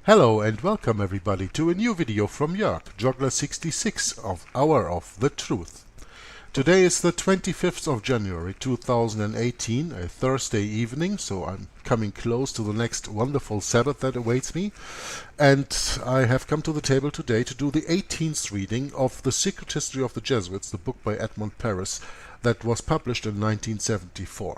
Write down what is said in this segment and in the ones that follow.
Hello and welcome everybody to a new video from Jörg, Juggler 66 of Hour of the Truth. Today is the 25th of January 2018, a Thursday evening, so I'm coming close to the next wonderful Sabbath that awaits me. And I have come to the table today to do the 18th reading of The Secret History of the Jesuits, the book by Edmond Paris that was published in 1975.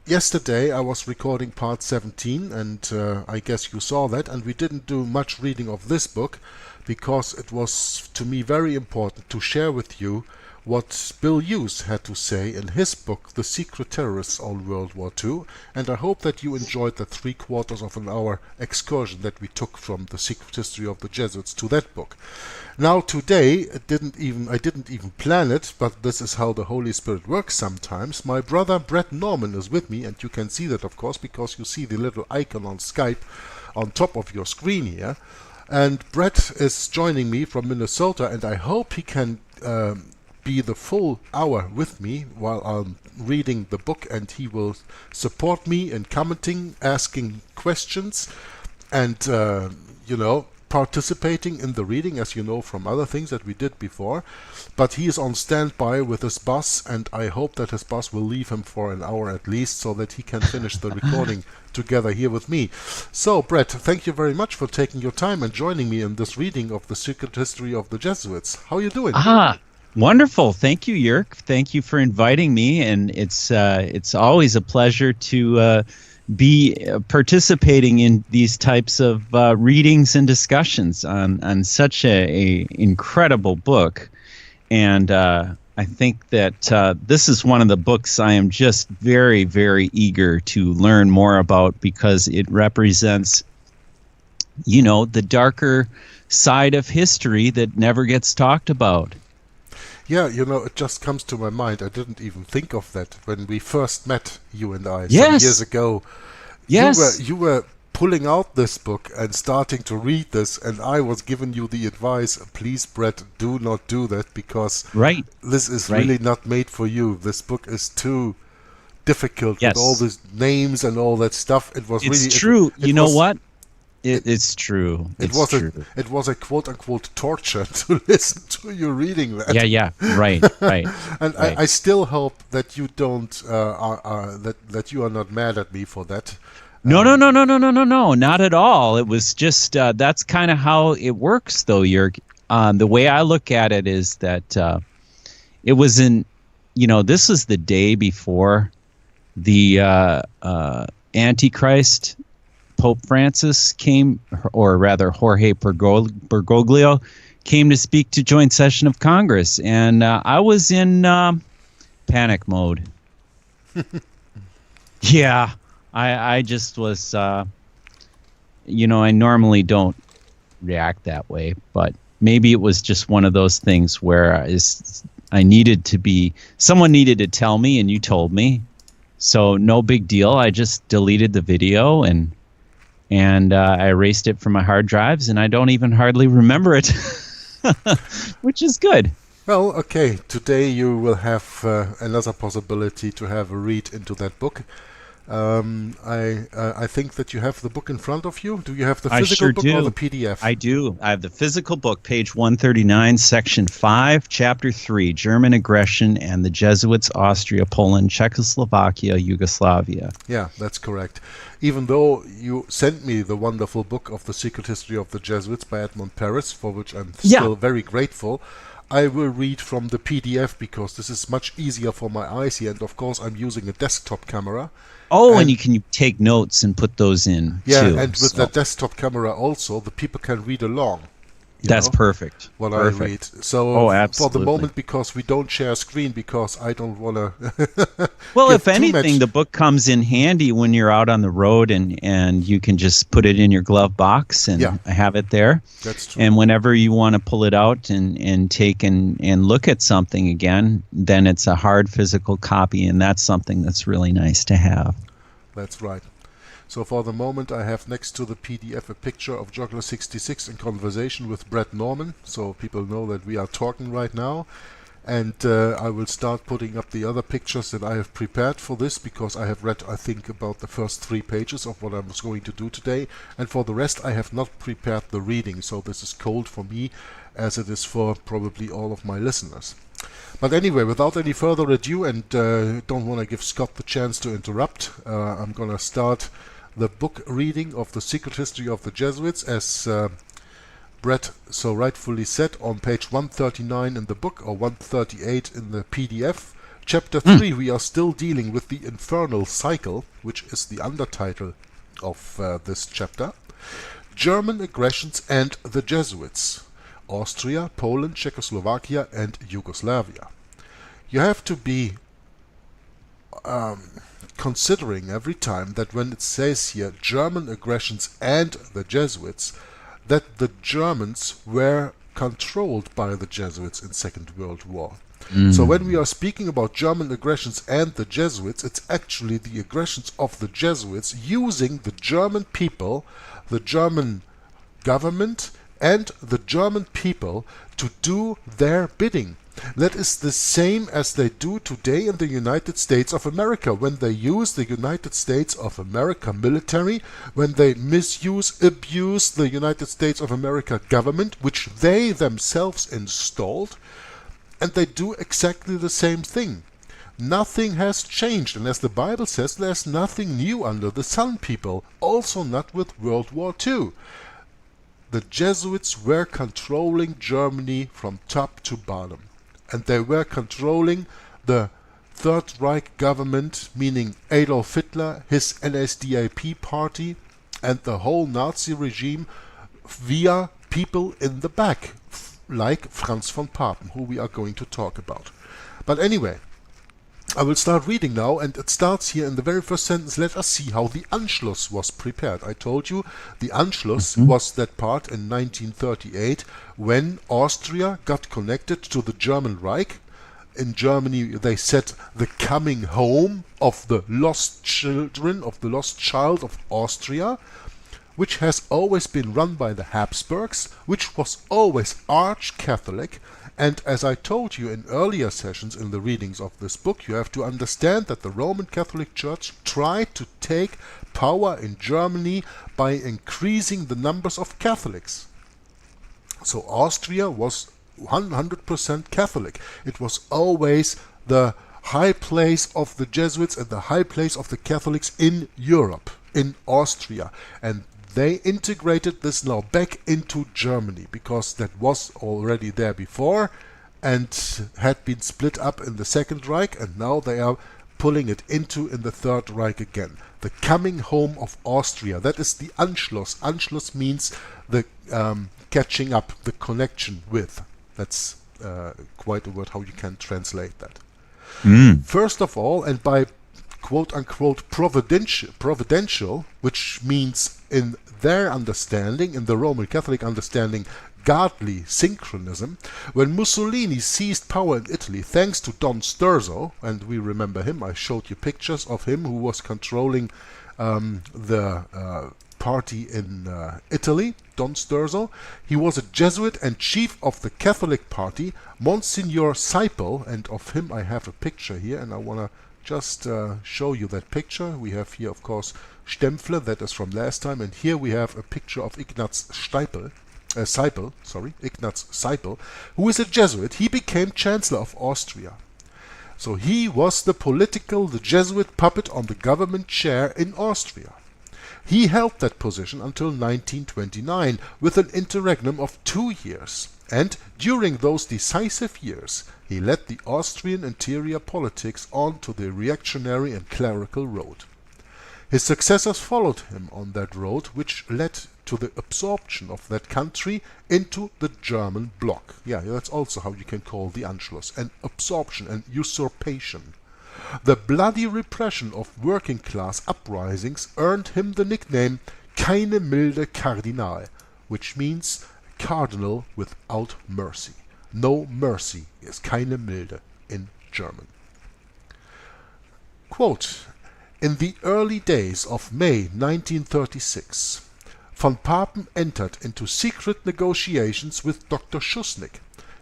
Yesterday I was recording part 17 and I guess you saw that, and we didn't do much reading of this book because it was to me very important to share with you what Bill Hughes had to say in his book The Secret Terrorists on World War II, and I hope that you enjoyed the 3/4 of an hour excursion that we took from The Secret History of the Jesuits to that book. Now today, I didn't even plan it, but this is how the Holy Spirit works sometimes. My brother Brett Norman is with me, and you can see that of course because you see the little icon on Skype on top of your screen here. And Brett is joining me from Minnesota, and I hope he can be the full hour with me while I'm reading the book, and he will support me in commenting, asking questions, and participating in the reading, as you know from other things that we did before. But he is on standby with his bus, and I hope that his bus will leave him for an hour at least so that he can finish the recording together here with me. So Brett, thank you very much for taking your time and joining me in this reading of The Secret History of the Jesuits. How are you doing? Wonderful. Thank you, Jörg. Thank you for inviting me, and it's always a pleasure to be participating in these types of readings and discussions on such a incredible book. And I think that this is one of the books I am just very, very eager to learn more about, because it represents, the darker side of history that never gets talked about. Yeah, it just comes to my mind. I didn't even think of that when we first met, you and I, Yes. some years ago. Yes. You were pulling out this book and starting to read this, and I was giving you the advice, please, Brett, do not do that, because this is really not made for you. This book is too difficult with all these names and all that stuff. It was it's really true. It know was, what? It's true. It was a quote-unquote torture to listen to you reading that. Yeah, right. And right. I still hope that you don't that you are not mad at me for that. No, not at all. It was just that's kind of how it works, though, Jörg. The way I look at it is that it was this was the day before the Antichrist, Pope Francis came, or rather Jorge Bergoglio came to speak to joint session of Congress, and I was in panic mode. Yeah, I just was, I normally don't react that way, but maybe it was just one of those things where someone needed to tell me, and you told me, so no big deal. I just deleted the video and I erased it from my hard drives, and I don't even hardly remember it, which is good. Well, okay, today you will have another possibility to have a read into that book. I think that you have the book in front of you. Do you have the physical book or the PDF? I do. I have the physical book, page 139, section 5, chapter 3, German aggression and the Jesuits, Austria, Poland, Czechoslovakia, Yugoslavia. Yeah, that's correct. Even though you sent me the wonderful book of The Secret History of the Jesuits by Edmond Paris, for which I'm still very grateful, I will read from the PDF because this is much easier for my eyes here, and of course I'm using a desktop camera. Oh, and you can take notes and put those in, yeah, too. and with that desktop camera also, the people can read along. That's perfect. What perfect. I read. So absolutely. For the moment, because we don't share a screen, because I don't want to. Well, if anything, the book comes in handy when you're out on the road, and you can just put it in your glove box and have it there. That's true. And whenever you want to pull it out and take and look at something again, then it's a hard physical copy, and that's something that's really nice to have. That's right. So for the moment I have next to the PDF a picture of Juggler 66 in conversation with Brett Norman, so people know that we are talking right now. and I will start putting up the other pictures that I have prepared for this, because I have read, I think, about the first 3 pages of what I was going to do today, and for the rest I have not prepared the reading, so this is cold for me as it is for probably all of my listeners. But anyway, without any further ado, and don't want to give Scott the chance to interrupt, I'm gonna start the book reading of The Secret History of the Jesuits, as Brett so rightfully said, on page 139 in the book, or 138 in the PDF. Chapter 3, we are still dealing with the infernal cycle, which is the undertitle of this chapter. German aggressions and the Jesuits. Austria, Poland, Czechoslovakia and Yugoslavia. You have to be considering every time that when it says here German aggressions and the Jesuits, that the Germans were controlled by the Jesuits in Second World War. So when we are speaking about German aggressions and the Jesuits, it's actually the aggressions of the Jesuits using the German people, the German government and the German people to do their bidding. That is the same as they do today in the United States of America, when they use the United States of America military, when they misuse, abuse the United States of America government, which they themselves installed, and they do exactly the same thing. Nothing has changed, and as the Bible says, there's nothing new under the sun, people, also not with World War II. The Jesuits were controlling Germany from top to bottom. And they were controlling the Third Reich government, meaning Adolf Hitler, his NSDAP party, and the whole Nazi regime via people in the back, like Franz von Papen, who we are going to talk about. But anyway, I will start reading now, and it starts here in the very first sentence. Let us see how the Anschluss was prepared. I told you the Anschluss was that part in 1938 when Austria got connected to the German Reich. In Germany they said the coming home of the lost children, of the lost child of Austria, which has always been run by the Habsburgs, which was always arch-Catholic. And as I told you in earlier sessions in the readings of this book, you have to understand that the Roman Catholic Church tried to take power in Germany by increasing the numbers of Catholics. So Austria was 100% Catholic. It was always the high place of the Jesuits and the high place of the Catholics in Europe, in Austria. And they integrated this now back into Germany, because that was already there before and had been split up in the Second Reich, and now they are pulling it into in the Third Reich again. The coming home of Austria, that is the Anschluss. Anschluss means the catching up, the connection with. That's quite a word how you can translate that. First of all, and by quote-unquote providential, which means in their understanding, in the Roman Catholic understanding, godly synchronism, when Mussolini seized power in Italy thanks to Don Sturzo, and we remember him, I showed you pictures of him who was controlling the party in Italy, Don Sturzo. He was a Jesuit and chief of the Catholic party, Monsignor Seipel, and of him I have a picture here, and I want to just show you that picture. We have here, of course, Stempfle, that is from last time, and here we have a picture of Ignaz Seipel, who is a Jesuit. He became Chancellor of Austria. So he was the Jesuit puppet on the government chair in Austria. He held that position until 1929 with an interregnum of 2 years. And during those decisive years, he led the Austrian interior politics onto the reactionary and clerical road. His successors followed him on that road, which led to the absorption of that country into the German bloc. Yeah, that's also how you can call the Anschluss, an absorption, an usurpation. The bloody repression of working class uprisings earned him the nickname Keine milde Kardinal, which means cardinal without mercy. No mercy is keine milde in German. Quote, in the early days of May 1936, von Papen entered into secret negotiations with Dr. Schuschnigg,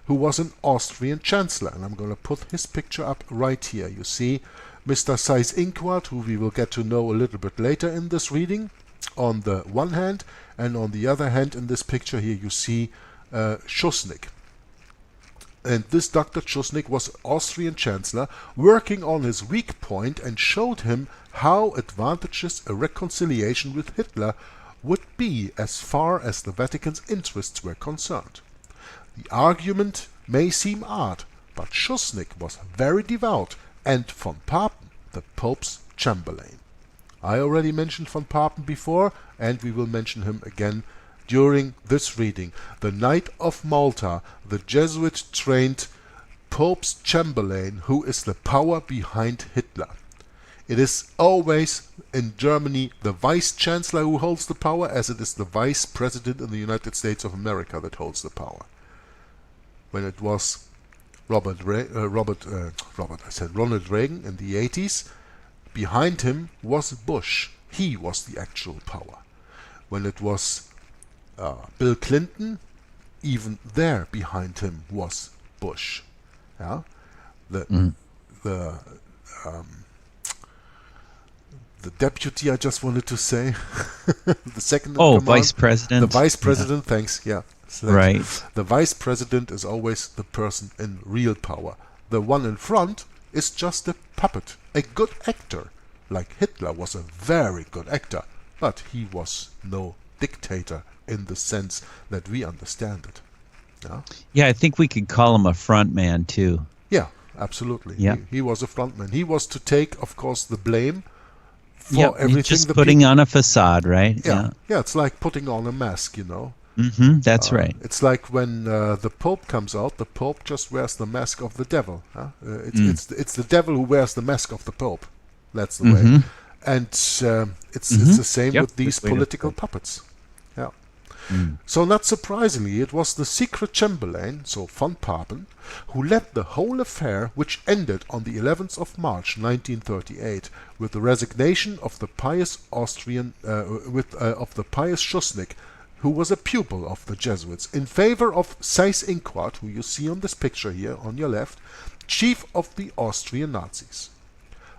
who was an Austrian chancellor. And I'm going to put his picture up right here. You see Mr. Seyss-Inquart, who we will get to know a little bit later in this reading, on the one hand, and on the other hand in this picture here you see Schuschnigg. And this Dr. Schuschnigg was Austrian Chancellor, working on his weak point, and showed him how advantageous a reconciliation with Hitler would be as far as the Vatican's interests were concerned. The argument may seem odd, but Schuschnigg was very devout, and von Papen, the Pope's Chamberlain. I already mentioned von Papen before, and we will mention him again during this reading. The Knight of Malta, the Jesuit-trained Pope's Chamberlain, who is the power behind Hitler. It is always in Germany the Vice-Chancellor who holds the power, as it is the Vice President in the United States of America that holds the power. When it was Ronald Reagan in the 80s, behind him was Bush. He was the actual power. When it was Bill Clinton, even there behind him was Bush. Yeah, the deputy, I just wanted to say, the second in command, Vice President. The Vice President. Yeah. Thanks. Yeah. So right. The Vice President is always the person in real power. The one in front is just a puppet, a good actor. Like Hitler was a very good actor, but he was no dictator in the sense that we understand it. Yeah, yeah, I think we could call him a front man too. Yeah, absolutely. Yeah. He was a frontman. He was to take, of course, the blame for everything. Just putting on a facade, right? Yeah, it's like putting on a mask, you know. That's right. It's like when the Pope comes out, the Pope just wears the mask of the devil. It's the devil who wears the mask of the Pope. That's the way. And it's the same with these political puppets. Yeah. So not surprisingly, it was the secret Chamberlain, so von Papen, who led the whole affair, which ended on the 11th of March 1938 with the resignation of the pious Austrian of the pious Schuschnigg, who was a pupil of the Jesuits, in favor of Seyss-Inquart, who you see on this picture here on your left, chief of the Austrian Nazis.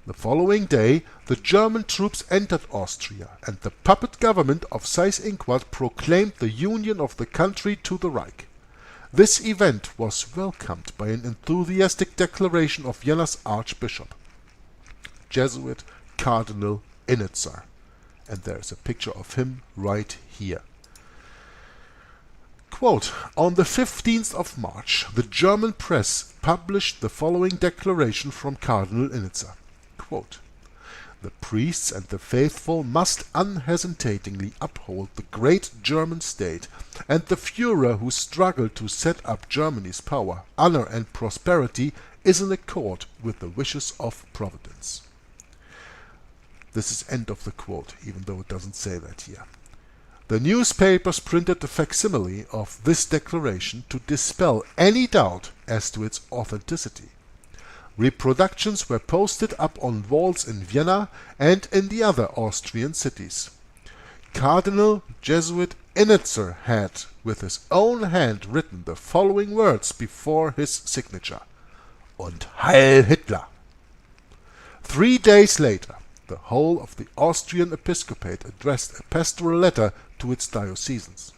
The following day, the German troops entered Austria, and the puppet government of Seyss-Inquart proclaimed the union of the country to the Reich. This event was welcomed by an enthusiastic declaration of Vienna's Archbishop, Jesuit Cardinal Innitzer, and there is a picture of him right here. Quote, on the 15th of March, the German press published the following declaration from Cardinal Innitzer. Quote, the priests and the faithful must unhesitatingly uphold the great German state, and the Führer who struggled to set up Germany's power, honor and prosperity is in accord with the wishes of Providence. This is end of the quote, even though it doesn't say that here. The newspapers printed a facsimile of this declaration to dispel any doubt as to its authenticity. Reproductions were posted up on walls in Vienna and in the other Austrian cities. Cardinal Jesuit Innitzer had, with his own hand, written the following words before his signature: Und Heil Hitler! 3 days later, the whole of the Austrian episcopate addressed a pastoral letter to its dioceses.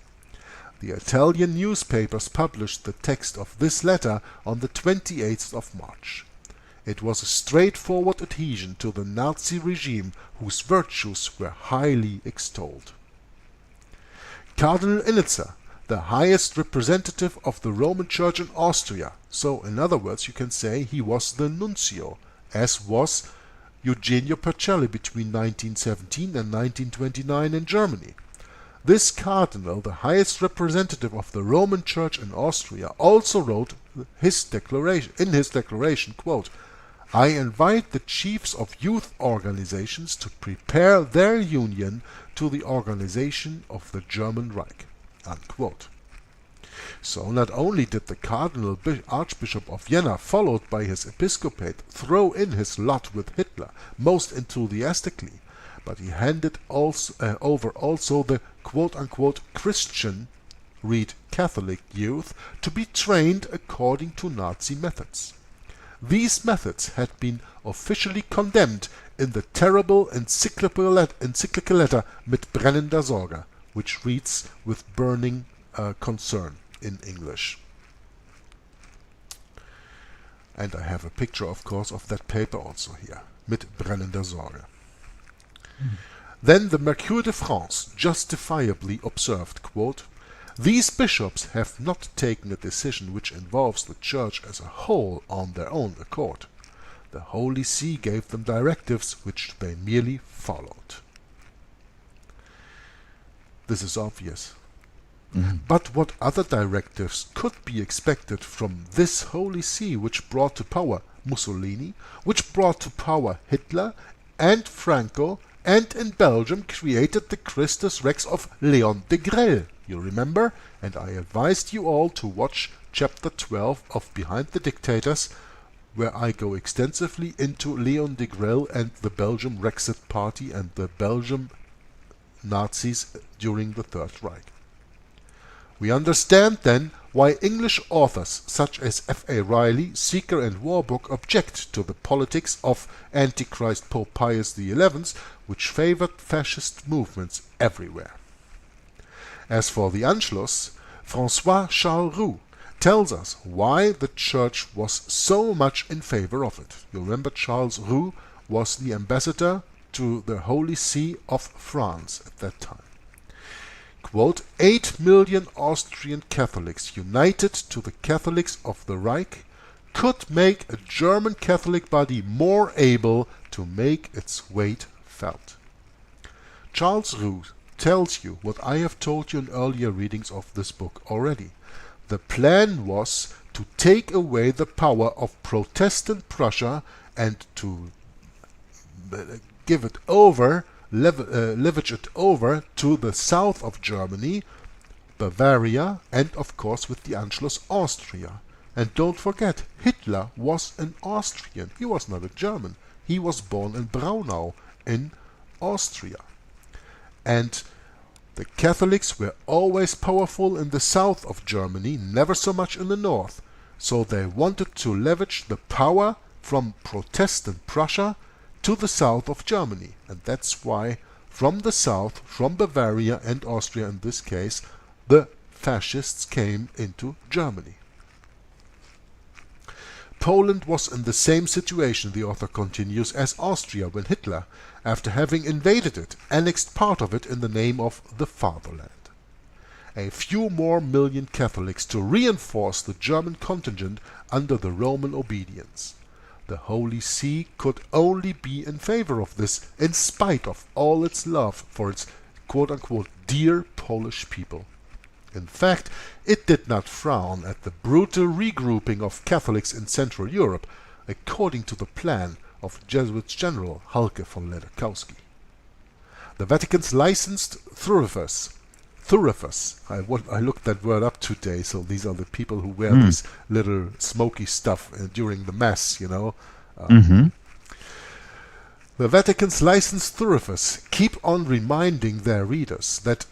The Italian newspapers published the text of this letter on the 28th of March. It was a straightforward adhesion to the Nazi regime, whose virtues were highly extolled. Cardinal Innitzer, the highest representative of the Roman Church in Austria, so in other words you can say he was the nuncio, as was Eugenio Pacelli between 1917 and 1929 in Germany. This cardinal, the highest representative of the Roman Church in Austria, also wrote in his declaration, quote, I invite the chiefs of youth organizations to prepare their union to the organization of the German Reich. Unquote. So not only did the Cardinal Archbishop of Vienna, followed by his episcopate, throw in his lot with Hitler most enthusiastically, but he handed over also the quote-unquote Christian read Catholic youth, to be trained according to Nazi methods. These methods had been officially condemned in the terrible encyclical letter Mit brennender Sorge, which reads with burning concern in English. And I have a picture, of course, of that paper also here, Mit brennender Sorge. Then the Mercure de France justifiably observed, quote, "These bishops have not taken a decision which involves the Church as a whole on their own accord. The Holy See gave them directives which they merely followed." This is obvious. But what other directives could be expected from this Holy See which brought to power Mussolini, which brought to power Hitler and Franco, and in Belgium created the Christus Rex of Leon Degrelle, you remember? And I advised you all to watch chapter 12 of Behind the Dictators, where I go extensively into Leon Degrelle and the Belgium Rexit Party and the Belgium Nazis during the Third Reich. We understand then why English authors such as F.A. Riley, Seeker and Warburg object to the politics of Antichrist Pope Pius XI, which favored fascist movements everywhere. As for the Anschluss, François Charles Roux tells us why the Church was so much in favor of it. You remember Charles Roux was the ambassador to the Holy See of France at that time. Quote, 8 million Austrian Catholics united to the Catholics of the Reich could make a German Catholic body more able to make its weight felt. Charles Roux tells you what I have told you in earlier readings of this book already. The plan was to take away the power of Protestant Prussia and to give it over, leverage it over to the south of Germany, Bavaria, and of course with the Anschluss Austria. And don't forget, Hitler was an Austrian. He was not a German. He was born in Braunau in Austria. And the Catholics were always powerful in the south of Germany, never so much in the north. So they wanted to leverage the power from Protestant Prussia to the south of Germany. And that's why from the south, from Bavaria and Austria in this case, the fascists came into Germany. Poland was in the same situation, the author continues, as Austria when Hitler, after having invaded it, annexed part of it in the name of the fatherland. A few more million Catholics to reinforce the German contingent under the Roman obedience. The Holy See could only be in favor of this, in spite of all its love for its quote-unquote dear Polish people. In fact, it did not frown at the brutal regrouping of Catholics in Central Europe, according to the plan of Jesuits General Halke von Ledekowski. The Vatican's licensed Thurifers, I looked that word up today, so these are the people who wear this little smoky stuff during the Mass, you know. The Vatican's licensed Thurifers keep on reminding their readers that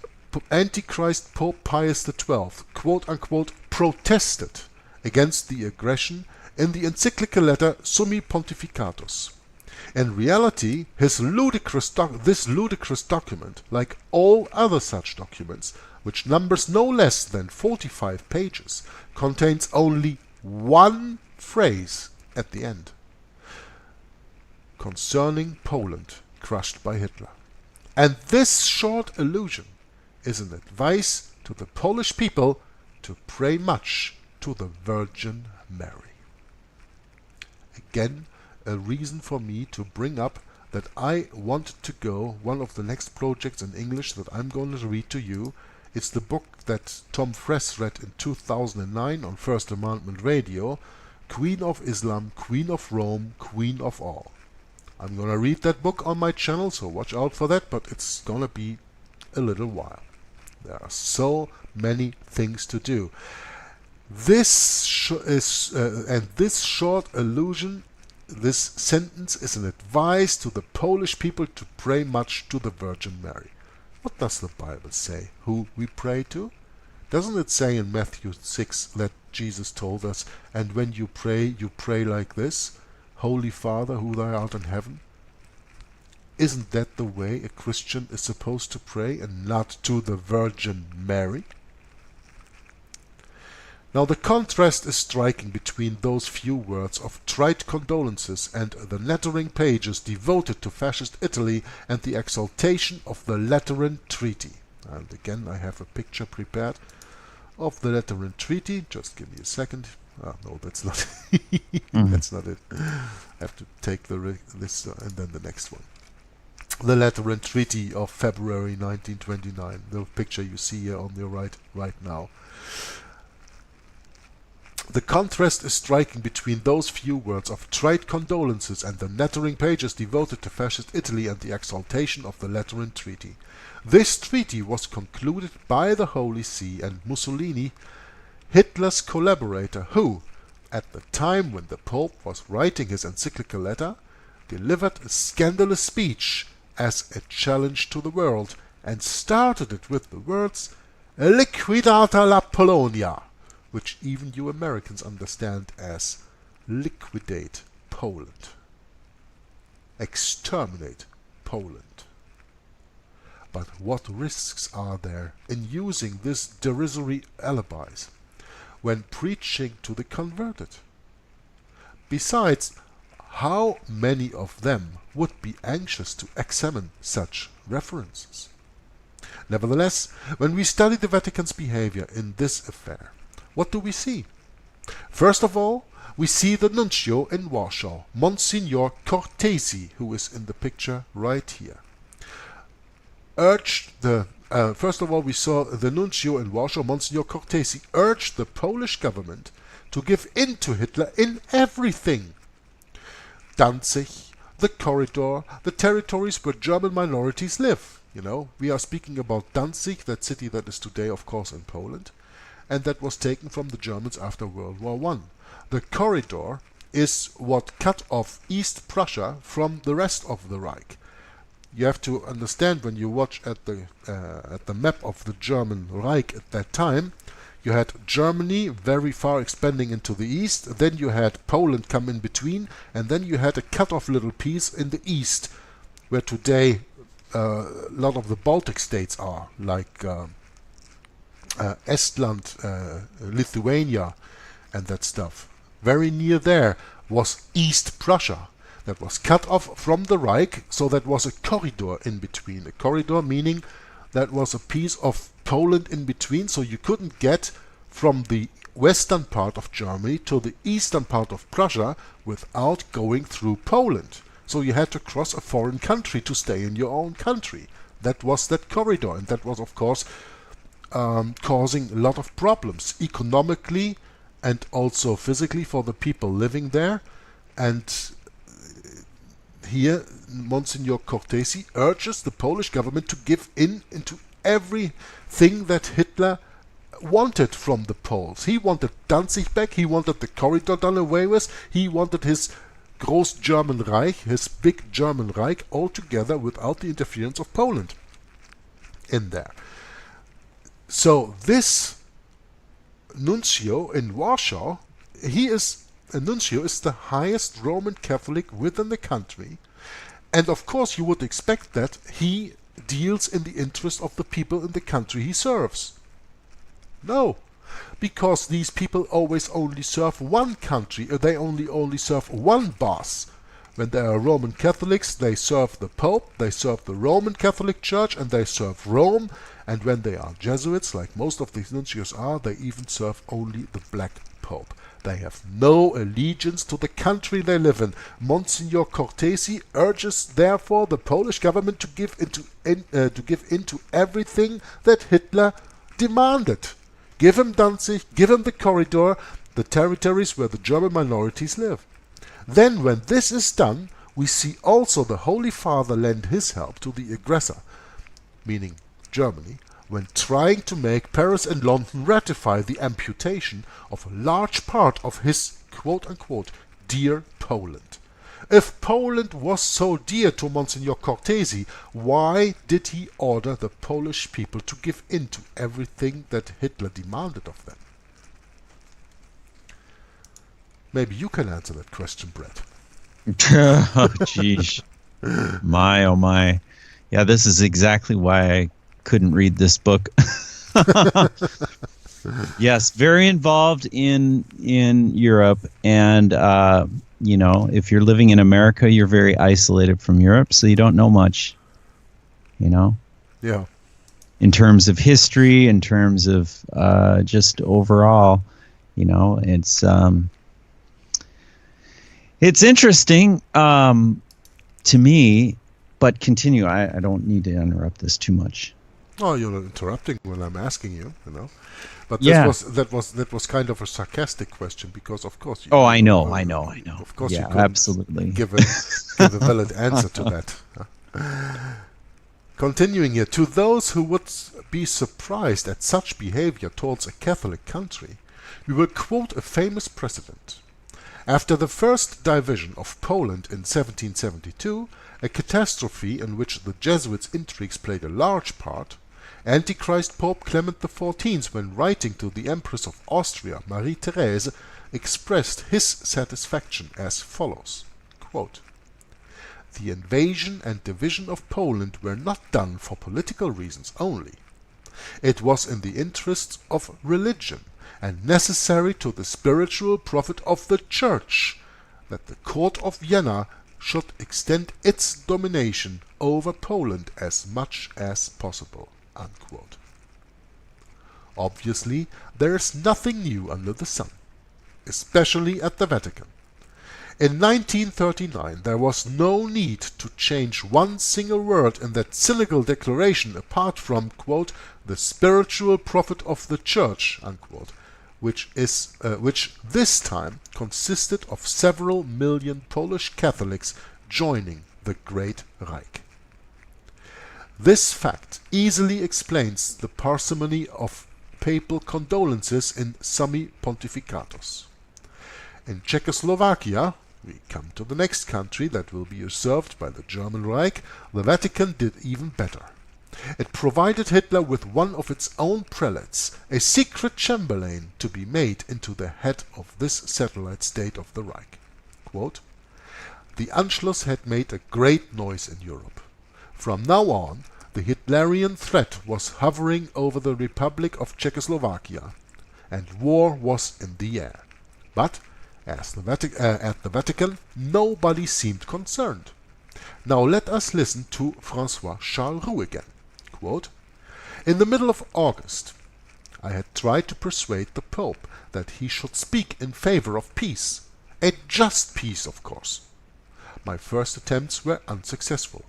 Antichrist Pope Pius XII, quote-unquote, protested against the aggression in the encyclical letter Summi Pontificatus. In reality, this ludicrous document, like all other such documents, which numbers no less than 45 pages, contains only one phrase at the end concerning Poland crushed by Hitler. And this short allusion is an advice to the Polish people to pray much to the Virgin Mary. Again, a reason for me to bring up that I want to go, one of the next projects in English that I'm going to read to you, it's the book that Tom Fress read in 2009 on First Amendment Radio, Queen of Islam, Queen of Rome, Queen of All. I'm going to read that book on my channel, so watch out for that, but it's going to be a little while. There are so many things to do. This this short allusion, this sentence is an advice to the Polish people to pray much to the Virgin Mary. What does the Bible say? Who we pray to? Doesn't it say in Matthew 6 that Jesus told us, and when you pray like this, Holy Father, who thou art in heaven? Isn't that the way a Christian is supposed to pray, and not to the Virgin Mary? Now the contrast is striking between those few words of trite condolences and the nattering pages devoted to fascist Italy and the exaltation of the Lateran Treaty. And again I have a picture prepared of the Lateran Treaty. Just give me a second. No, that's not that's not it. I have to take this and then the next one. The Lateran Treaty of February 1929. The picture you see here on the right now. The contrast is striking between those few words of trite condolences and the nattering pages devoted to fascist Italy and the exaltation of the Lateran Treaty. This treaty was concluded by the Holy See and Mussolini, Hitler's collaborator, who, at the time when the Pope was writing his encyclical letter, delivered a scandalous speech as a challenge to the world, and started it with the words "Liquidata la Polonia," which even you Americans understand as liquidate Poland, exterminate Poland. But what risks are there in using this derisory alibis when preaching to the converted? Besides, how many of them would be anxious to examine such references? Nevertheless, when we study the Vatican's behavior in this affair, what do we see? First of all, we see the nuncio in Warsaw, Monsignor Cortesi, who is in the picture right here. First of all, we saw the nuncio in Warsaw, Monsignor Cortesi, urged the Polish government to give in to Hitler in everything. Danzig, the corridor, the territories where German minorities live. You know, we are speaking about Danzig, that city that is today, of course, in Poland, and that was taken from the Germans after World War I. The corridor is what cut off East Prussia from the rest of the Reich. You have to understand, when you watch at the map of the German Reich at that time, you had Germany very far expanding into the east, then you had Poland come in between, and then you had a cut-off little piece in the east, where today a lot of the Baltic states are, like Estland, Lithuania, and that stuff. Very near there was East Prussia, that was cut off from the Reich, so that was a corridor in between. A corridor meaning that was a piece of Poland in between, so you couldn't get from the western part of Germany to the eastern part of Prussia without going through Poland. So you had to cross a foreign country to stay in your own country. That was that corridor, and that was, of course, causing a lot of problems economically and also physically for the people living there. And here Monsignor Cortesi urges the Polish government to give in into everything that Hitler wanted from the Poles. He wanted Danzig back, he wanted the corridor done away with, he wanted his Groß German Reich, his big German Reich, altogether without the interference of Poland in there. So this nuncio in Warsaw, a nuncio is the highest Roman Catholic within the country, and of course you would expect that he deals in the interest of the people in the country he serves. No, because these people always only serve one country, they only serve one boss. When they are Roman Catholics, they serve the Pope, they serve the Roman Catholic Church, and they serve Rome, and when they are Jesuits, like most of these nuncios are, they even serve only the Black Pope. They have no allegiance to the country they live in. Monsignor Cortesi urges, therefore, the Polish government to give into everything that Hitler demanded. Give him Danzig, give him the corridor, the territories where the German minorities live. Then, when this is done, we see also the Holy Father lend his help to the aggressor, meaning Germany, when trying to make Paris and London ratify the amputation of a large part of his quote-unquote dear Poland. If Poland was so dear to Monsignor Cortesi, why did he order the Polish people to give in to everything that Hitler demanded of them? Maybe you can answer that question, Brett. Oh, geez. My, oh my. Yeah, this is exactly why I couldn't read this book. Yes, very involved in Europe, and you know, if you're living in America, you're very isolated from Europe, so you don't know much. You know. Yeah. In terms of history, in terms of just overall, you know, it's interesting to me, but continue. I don't need to interrupt this too much. Oh, you're not interrupting when I'm asking you, you know. But Yeah. that was kind of a sarcastic question because, of course. Oh, I know. Of course, yeah, you couldn't absolutely. give a valid answer to that. Continuing here, to those who would be surprised at such behavior towards a Catholic country, we will quote a famous precedent. After the first division of Poland in 1772, a catastrophe in which the Jesuits' intrigues played a large part, Antichrist Pope Clement XIV, when writing to the Empress of Austria, Marie-Thérèse, expressed his satisfaction as follows, quote, "The invasion and division of Poland were not done for political reasons only. It was in the interests of religion and necessary to the spiritual profit of the Church that the Court of Vienna should extend its domination over Poland as much as possible." Unquote. Obviously, there is nothing new under the sun, especially at the Vatican. In 1939, there was no need to change one single word in that cynical declaration apart from, quote, "the spiritual profit of the Church," unquote, which this time consisted of several million Polish Catholics joining the Great Reich. This fact easily explains the parsimony of papal condolences in Summi Pontificatus. In Czechoslovakia, we come to the next country that will be usurped by the German Reich, the Vatican did even better. It provided Hitler with one of its own prelates, a secret chamberlain, to be made into the head of this satellite state of the Reich. Quote, "The Anschluss had made a great noise in Europe. From now on, the Hitlerian threat was hovering over the Republic of Czechoslovakia, and war was in the air. But at the Vatican, nobody seemed concerned. Now let us listen to François Charles Roux again. Quote, "In the middle of August, I had tried to persuade the Pope that he should speak in favor of peace, a just peace, of course. My first attempts were unsuccessful.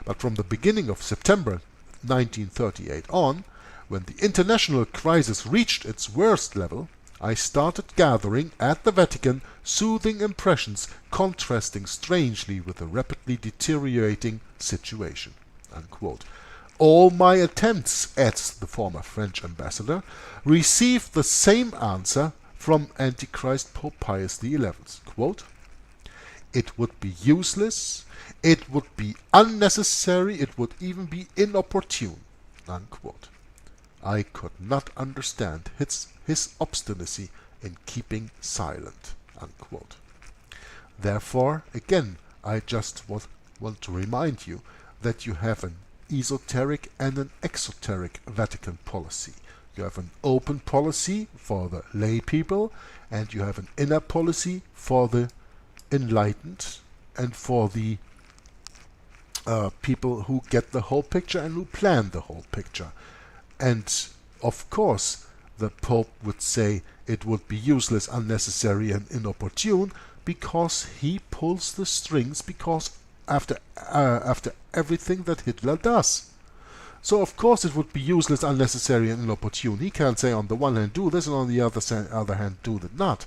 But from the beginning of September 1938 on, when the international crisis reached its worst level, I started gathering at the Vatican soothing impressions contrasting strangely with the rapidly deteriorating situation." Unquote. All my attempts, adds the former French ambassador, received the same answer from Antichrist Pope Pius XI. Quote, "It would be useless, it would be unnecessary, it would even be inopportune." Unquote. I could not understand his obstinacy in keeping silent. Unquote. Therefore, again, I just want to remind you that you have an esoteric and an exoteric Vatican policy. You have an open policy for the lay people, and you have an inner policy for the enlightened and for the people who get the whole picture and who plan the whole picture. And of course, the Pope would say it would be useless, unnecessary, and inopportune because he pulls the strings because after everything that Hitler does. So of course it would be useless, unnecessary, and inopportune. He can't say on the one hand do this and on the other hand do that.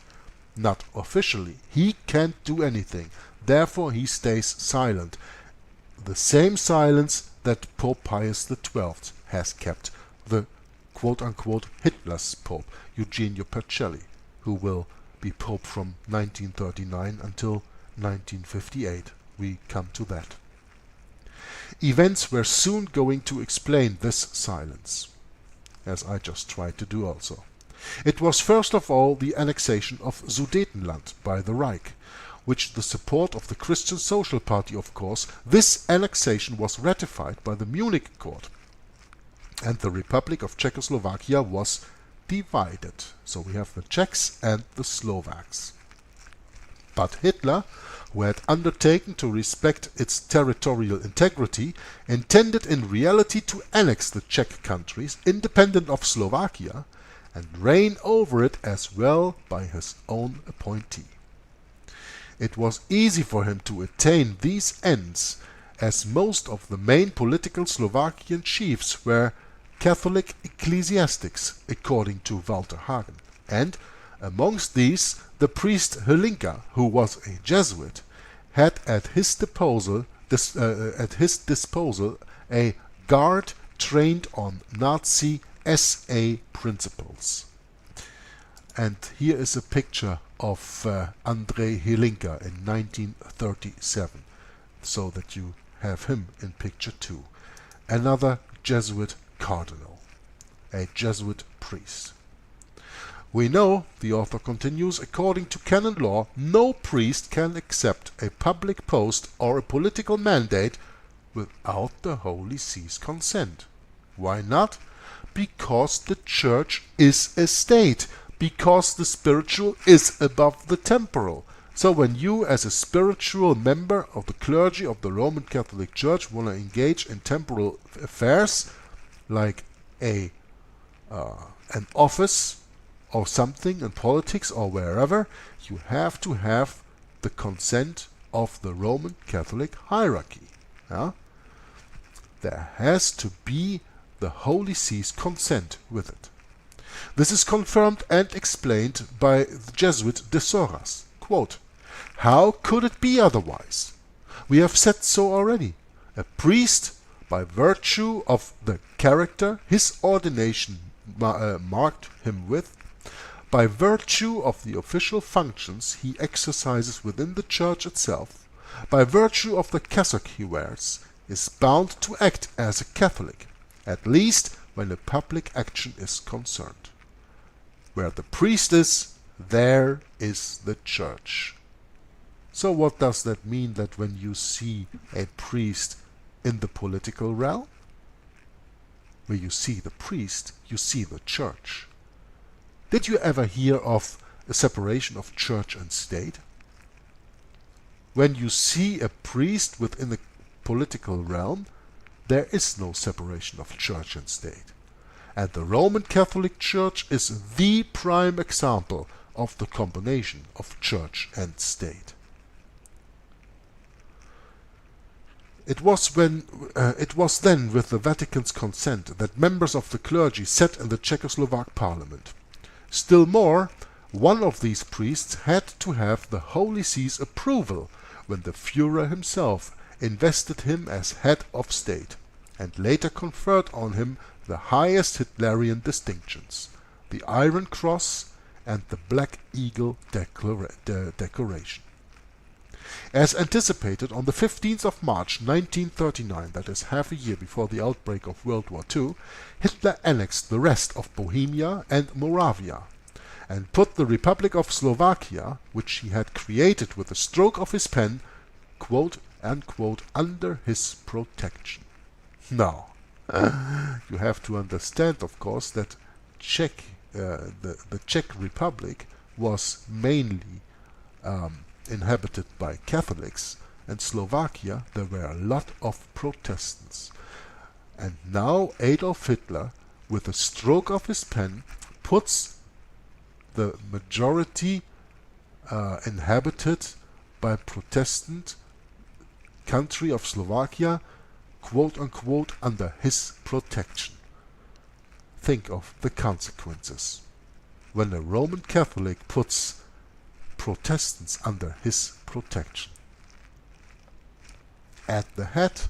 Not officially. He can't do anything. Therefore he stays silent. The same silence that Pope Pius XII has kept, the quote-unquote Hitler's Pope, Eugenio Pacelli, who will be Pope from 1939 until 1958. We come to that. Events were soon going to explain this silence, as I just tried to do also. It was first of all the annexation of Sudetenland by the Reich, which the support of the Christian Social Party, of course. This annexation was ratified by the Munich Court, and the Republic of Czechoslovakia was divided. So we have the Czechs and the Slovaks. But Hitler, who had undertaken to respect its territorial integrity, intended in reality to annex the Czech countries, independent of Slovakia, and reign over it as well by his own appointee. It was easy for him to attain these ends, as most of the main political Slovakian chiefs were Catholic ecclesiastics, according to Walter Hagen, and amongst these the priest Hlinka, who was a Jesuit, had at his disposal a guard trained on Nazi SA principles. And here is a picture of Andrei Hlinka in 1937, so that you have him in picture too. Another Jesuit cardinal, a Jesuit priest. We know, the author continues, according to canon law, no priest can accept a public post or a political mandate without the Holy See's consent. Why not? Because the Church is a state, because the spiritual is above the temporal. So when you, as a spiritual member of the clergy of the Roman Catholic Church, want to engage in temporal affairs, like an office or something in politics or wherever, you have to have the consent of the Roman Catholic hierarchy. Yeah? There has to be the Holy See's consent with it. This is confirmed and explained by the Jesuit de Soras. Quote, "How could it be otherwise? We have said so already. A priest, by virtue of the character his ordination marked him with, by virtue of the official functions he exercises within the Church itself, by virtue of the cassock he wears, is bound to act as a Catholic, at least when a public action is concerned. Where the priest is, there is the Church." So what does that mean, that when you see a priest in the political realm? Where you see the priest, you see the Church. Did you ever hear of a separation of church and state? When you see a priest within the political realm, there is no separation of church and state. And the Roman Catholic Church is the prime example of the combination of church and state. It was then with the Vatican's consent that members of the clergy sat in the Czechoslovak parliament. Still more, one of these priests had to have the Holy See's approval when the Führer himself invested him as head of state, and later conferred on him the highest Hitlerian distinctions, the Iron Cross and the Black Eagle decoration. As anticipated, on the 15th of March 1939, that is half a year before the outbreak of World War II, Hitler annexed the rest of Bohemia and Moravia, and put the Republic of Slovakia, which he had created with a stroke of his pen, quote unquote, under his protection. Now, you have to understand, of course, that the Czech Republic was mainly inhabited by Catholics, and Slovakia there were a lot of Protestants. And now Adolf Hitler, with a stroke of his pen, puts the majority inhabited by Protestant country of Slovakia, quote unquote, under his protection. Think of the consequences when a Roman Catholic puts Protestants under his protection. At the head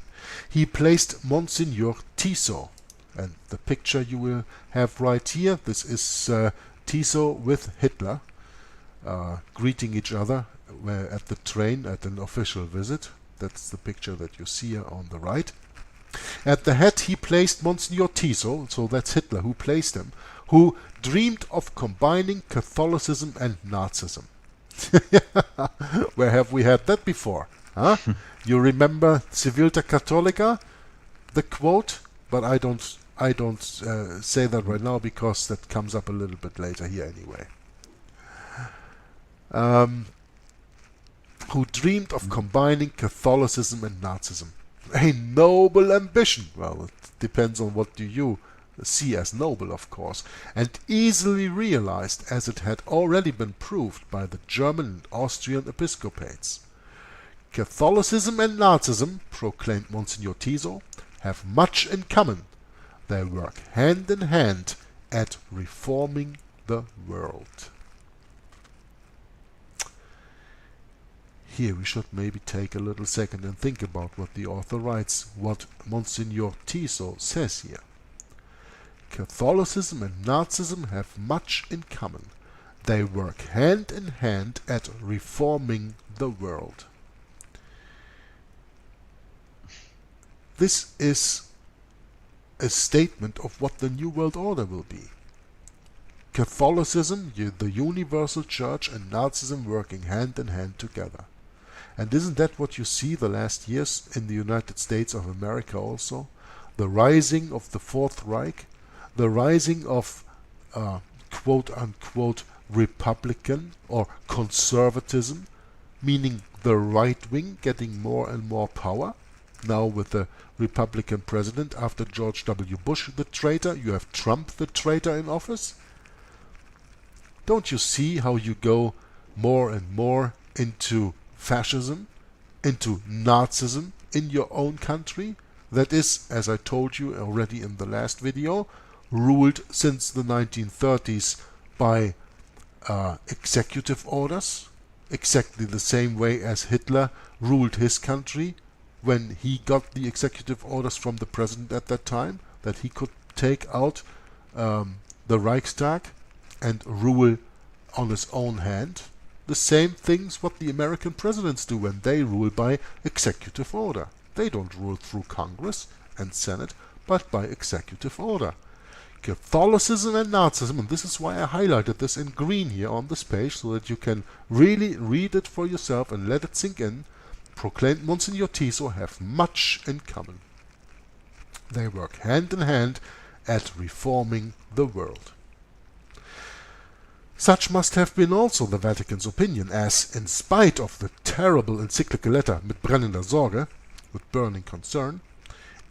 he placed Monsignor Tiso, and the picture you will have right here, this is Tiso with Hitler greeting each other at the train at an official visit. That's the picture that you see here on the right. At the head he placed Monsignor Tiso, so that's Hitler who placed him, who dreamed of combining Catholicism and Nazism. Where have we had that before? Huh? You remember Civilta Catholica, the quote? But I don't say that right now because that comes up a little bit later here anyway. Who dreamed of combining Catholicism and Nazism. A noble ambition. Well, it depends on what do you see as noble, of course, and easily realized as it had already been proved by the German and Austrian episcopates. Catholicism and Nazism, proclaimed Monsignor Tiso, have much in common. They work hand in hand at reforming the world. Here we should maybe take a little second and think about what the author writes, what Monsignor Tiso says here. Catholicism and Nazism have much in common. They work hand in hand at reforming the world. This is a statement of what the New World Order will be. Catholicism, the universal church, and Nazism working hand in hand together. And isn't that what you see the last years in the United States of America also? The rising of the Fourth Reich, the rising of quote-unquote Republican or conservatism, meaning the right wing getting more and more power. Now with the Republican president, after George W. Bush the traitor, you have Trump the traitor in office. Don't you see how you go more and more into fascism, into Nazism in your own country? That is, as I told you already in the last video, ruled since the 1930s by executive orders, exactly the same way as Hitler ruled his country when he got the executive orders from the president at that time, that he could take out the Reichstag and rule on his own hand. The same things what the American presidents do when they rule by executive order. They don't rule through Congress and Senate, but by executive order. Catholicism and Nazism, and this is why I highlighted this in green here on this page, so that you can really read it for yourself and let it sink in, proclaimed Monsignor Tiso, have much in common. They work hand in hand at reforming the world. Such must have been also the Vatican's opinion, as, in spite of the terrible encyclical letter mit brennender Sorge, with burning concern,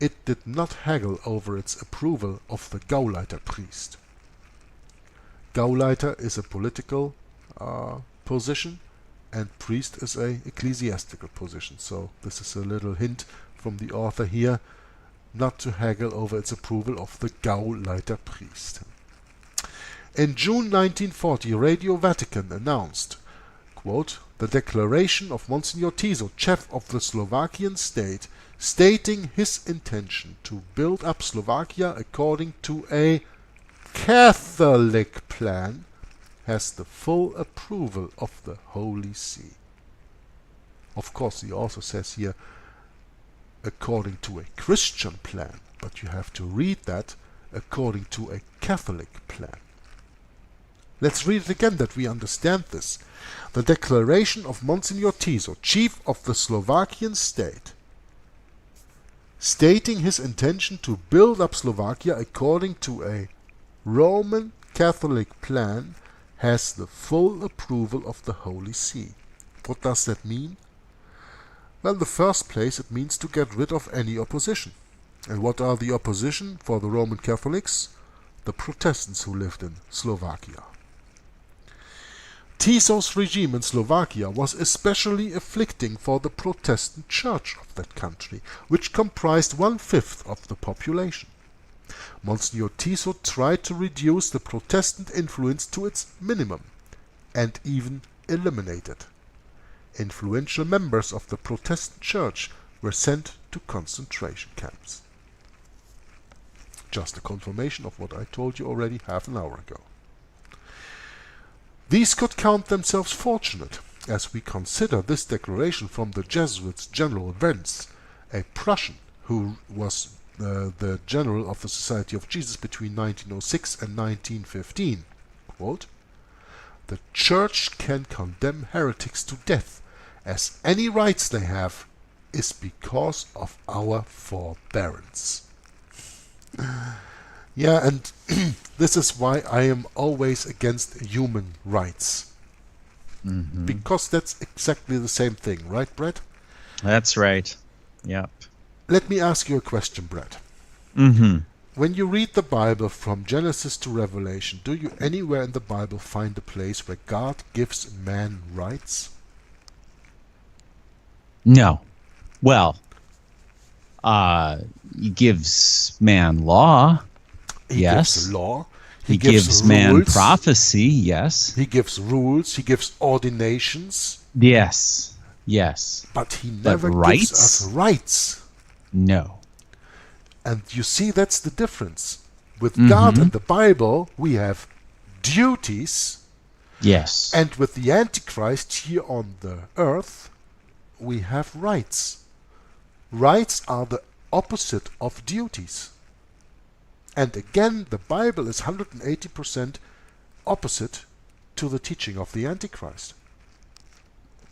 it did not haggle over its approval of the Gauleiter priest. Gauleiter is a political position, and priest is a ecclesiastical position. So this is a little hint from the author here, not to haggle over its approval of the Gauleiter priest. In June 1940, Radio Vatican announced, quote, the declaration of Monsignor Tiso, chief of the Slovakian state, stating his intention to build up Slovakia according to a Catholic plan, has the full approval of the Holy See. Of course, he also says here, according to a Christian plan, but you have to read that according to a Catholic plan. Let's read it again that we understand this. The declaration of Monsignor Tiso, chief of the Slovakian state, stating his intention to build up Slovakia according to a Roman Catholic plan, has the full approval of the Holy See. What does that mean? Well, in the first place, it means to get rid of any opposition. And what are the opposition for the Roman Catholics? The Protestants who lived in Slovakia. Tiso's regime in Slovakia was especially afflicting for the Protestant church of that country, which comprised 1/5 of the population. Monsignor Tiso tried to reduce the Protestant influence to its minimum, and even eliminate it. Influential members of the Protestant church were sent to concentration camps. Just a confirmation of what I told you already half an hour ago. These could count themselves fortunate, as we consider this declaration from the Jesuits General Wenz, a Prussian who was the general of the Society of Jesus between 1906 and 1915, quote, "The Church can condemn heretics to death, as any rights they have is because of our forbearance." Yeah, and this is why I am always against human rights. Because that's exactly the same thing, right, Brett? That's right. Yep. Let me ask you a question, Brett. When you read the Bible from Genesis to Revelation, do you anywhere in the Bible find a place where God gives man rights? No. Well, he gives man law. He Yes. gives law. He gives man prophecy. Yes. He gives rules. He gives ordinations. Yes. Yes. But he never rights? gives us rights. No. And you see, that's the difference. With God and the Bible, we have duties. Yes. And with the Antichrist here on the earth, we have rights. Rights are the opposite of duties. And again, the Bible is 180% opposite to the teaching of the Antichrist.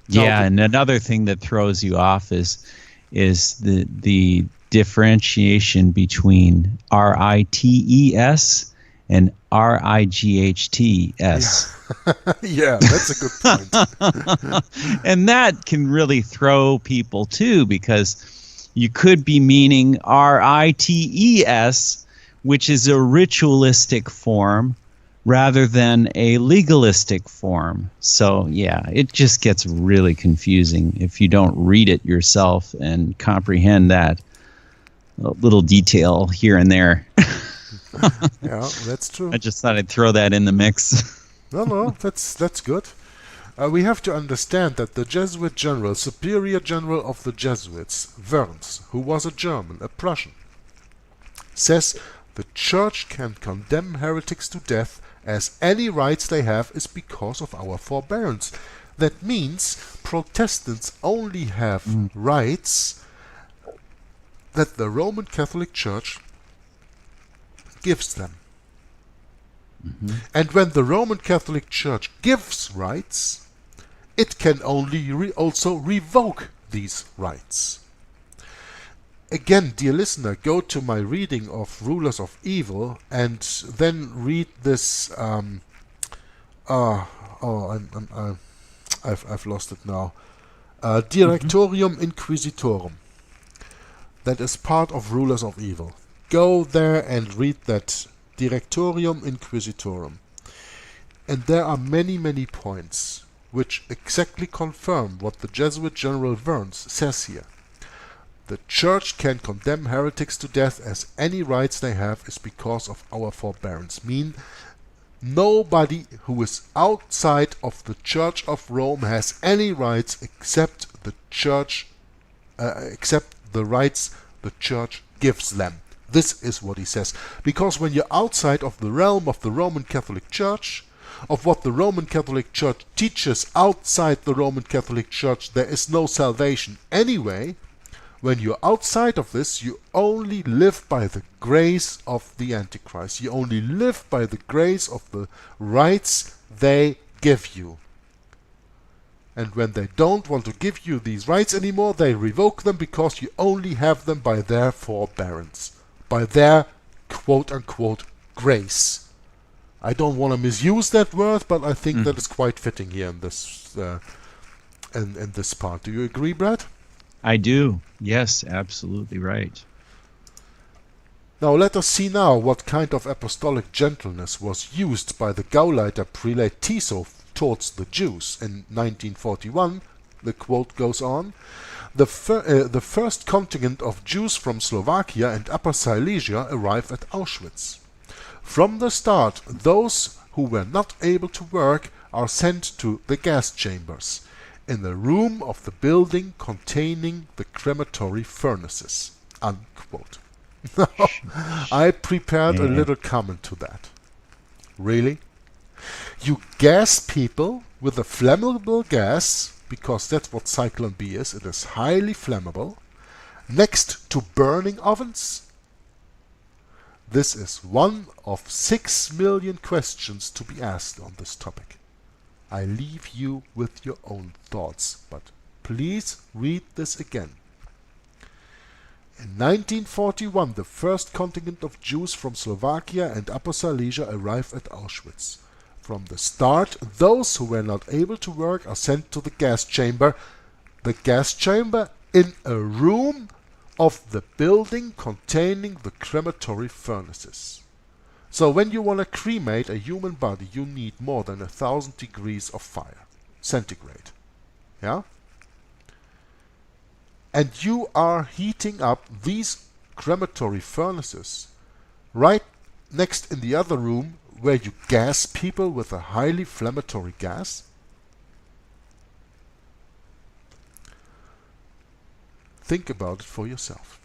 Yeah, and another thing that throws you off is the differentiation between rights and rights. Yeah, that's a good point. And that can really throw people too, because you could be meaning rights, which is a ritualistic form rather than a legalistic form. So yeah, it just gets really confusing if you don't read it yourself and comprehend that little detail here and there. Yeah, that's true. I just thought I'd throw that in the mix. No, that's good. We have to understand that the Jesuit general, superior general of the Jesuits, Werns, who was a German, a Prussian, says the Church can condemn heretics to death, as any rights they have is because of our forbearance. That means Protestants only have rights that the Roman Catholic Church gives them. And when the Roman Catholic Church gives rights, it can only also revoke these rights. Again, dear listener, go to my reading of Rulers of Evil and then read this. I've lost it now. Directorium Inquisitorum. That is part of Rulers of Evil. Go there and read that Directorium Inquisitorum. And there are many, many points which exactly confirm what the Jesuit General Werns says here. The Church can condemn heretics to death, as any rights they have is because of our forbearance. Mean nobody who is outside of the Church of Rome has any rights except the Church, except the rights the Church gives them. This is what he says. Because when you're outside of the realm of the Roman Catholic Church, of what the Roman Catholic Church teaches outside the Roman Catholic Church, there is no salvation anyway. When you're outside of this, you only live by the grace of the Antichrist. You only live by the grace of the rights they give you. And when they don't want to give you these rights anymore, they revoke them because you only have them by their forbearance, by their quote-unquote grace. I don't want to misuse that word, but I think that is quite fitting here in this in this part. Do you agree, Brad? I do. Yes, absolutely right. Now let us see now what kind of apostolic gentleness was used by the Gauleiter prelate Tiso towards the Jews. In 1941, the quote goes on, the first contingent of Jews from Slovakia and Upper Silesia arrived at Auschwitz. From the start, those who were not able to work are sent to the gas chambers, in the room of the building containing the crematory furnaces. Unquote. I prepared a little comment to that. Really? You gas people with a flammable gas, because that's what Cyclone B is, it is highly flammable, next to burning ovens? This is one of 6 million questions to be asked on this topic. I leave you with your own thoughts, but please read this again. In 1941, the first contingent of Jews from Slovakia and Upper Silesia arrived at Auschwitz. From the start, those who were not able to work are sent to the gas chamber. The gas chamber in a room of the building containing the crematory furnaces. So when you want to cremate a human body, you need more than 1,000 degrees of fire, centigrade. Yeah? And you are heating up these crematory furnaces right next in the other room where you gas people with a highly inflammatory gas? Think about it for yourself.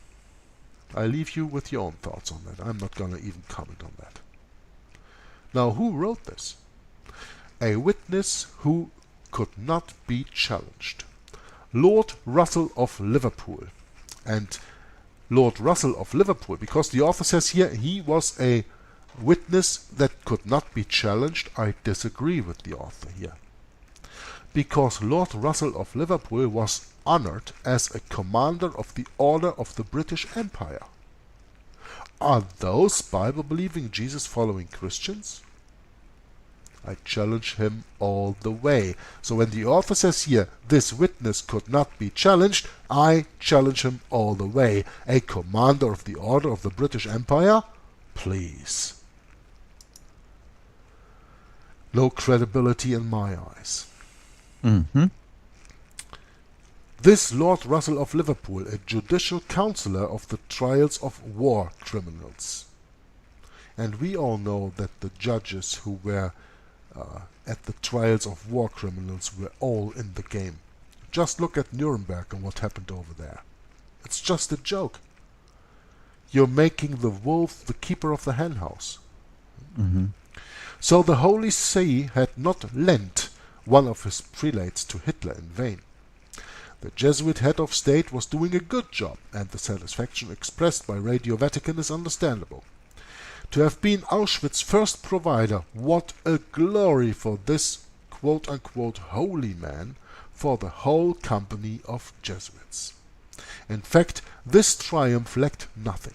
I leave you with your own thoughts on that. I'm not going to even comment on that. Now, who wrote this? A witness who could not be challenged. Lord Russell of Liverpool. And Lord Russell of Liverpool, because the author says here he was a witness that could not be challenged, I disagree with the author here. Because Lord Russell of Liverpool was honored as a commander of the Order of the British Empire. Are those Bible-believing, Jesus-following Christians? I challenge him all the way. So when the author says here, this witness could not be challenged, I challenge him all the way. A commander of the Order of the British Empire? Please. No credibility in my eyes. Mm-hmm. This Lord Russell of Liverpool, a judicial counsellor of the trials of war criminals. And we all know that the judges who were at the trials of war criminals were all in the game. Just look at Nuremberg and what happened over there. It's just a joke. You're making the wolf the keeper of the henhouse. Mm-hmm. So the Holy See had not lent one of his prelates to Hitler in vain. The Jesuit head of state was doing a good job, and the satisfaction expressed by Radio Vatican is understandable. To have been Auschwitz's first provider, what a glory for this quote-unquote holy man, for the whole company of Jesuits. In fact, this triumph lacked nothing.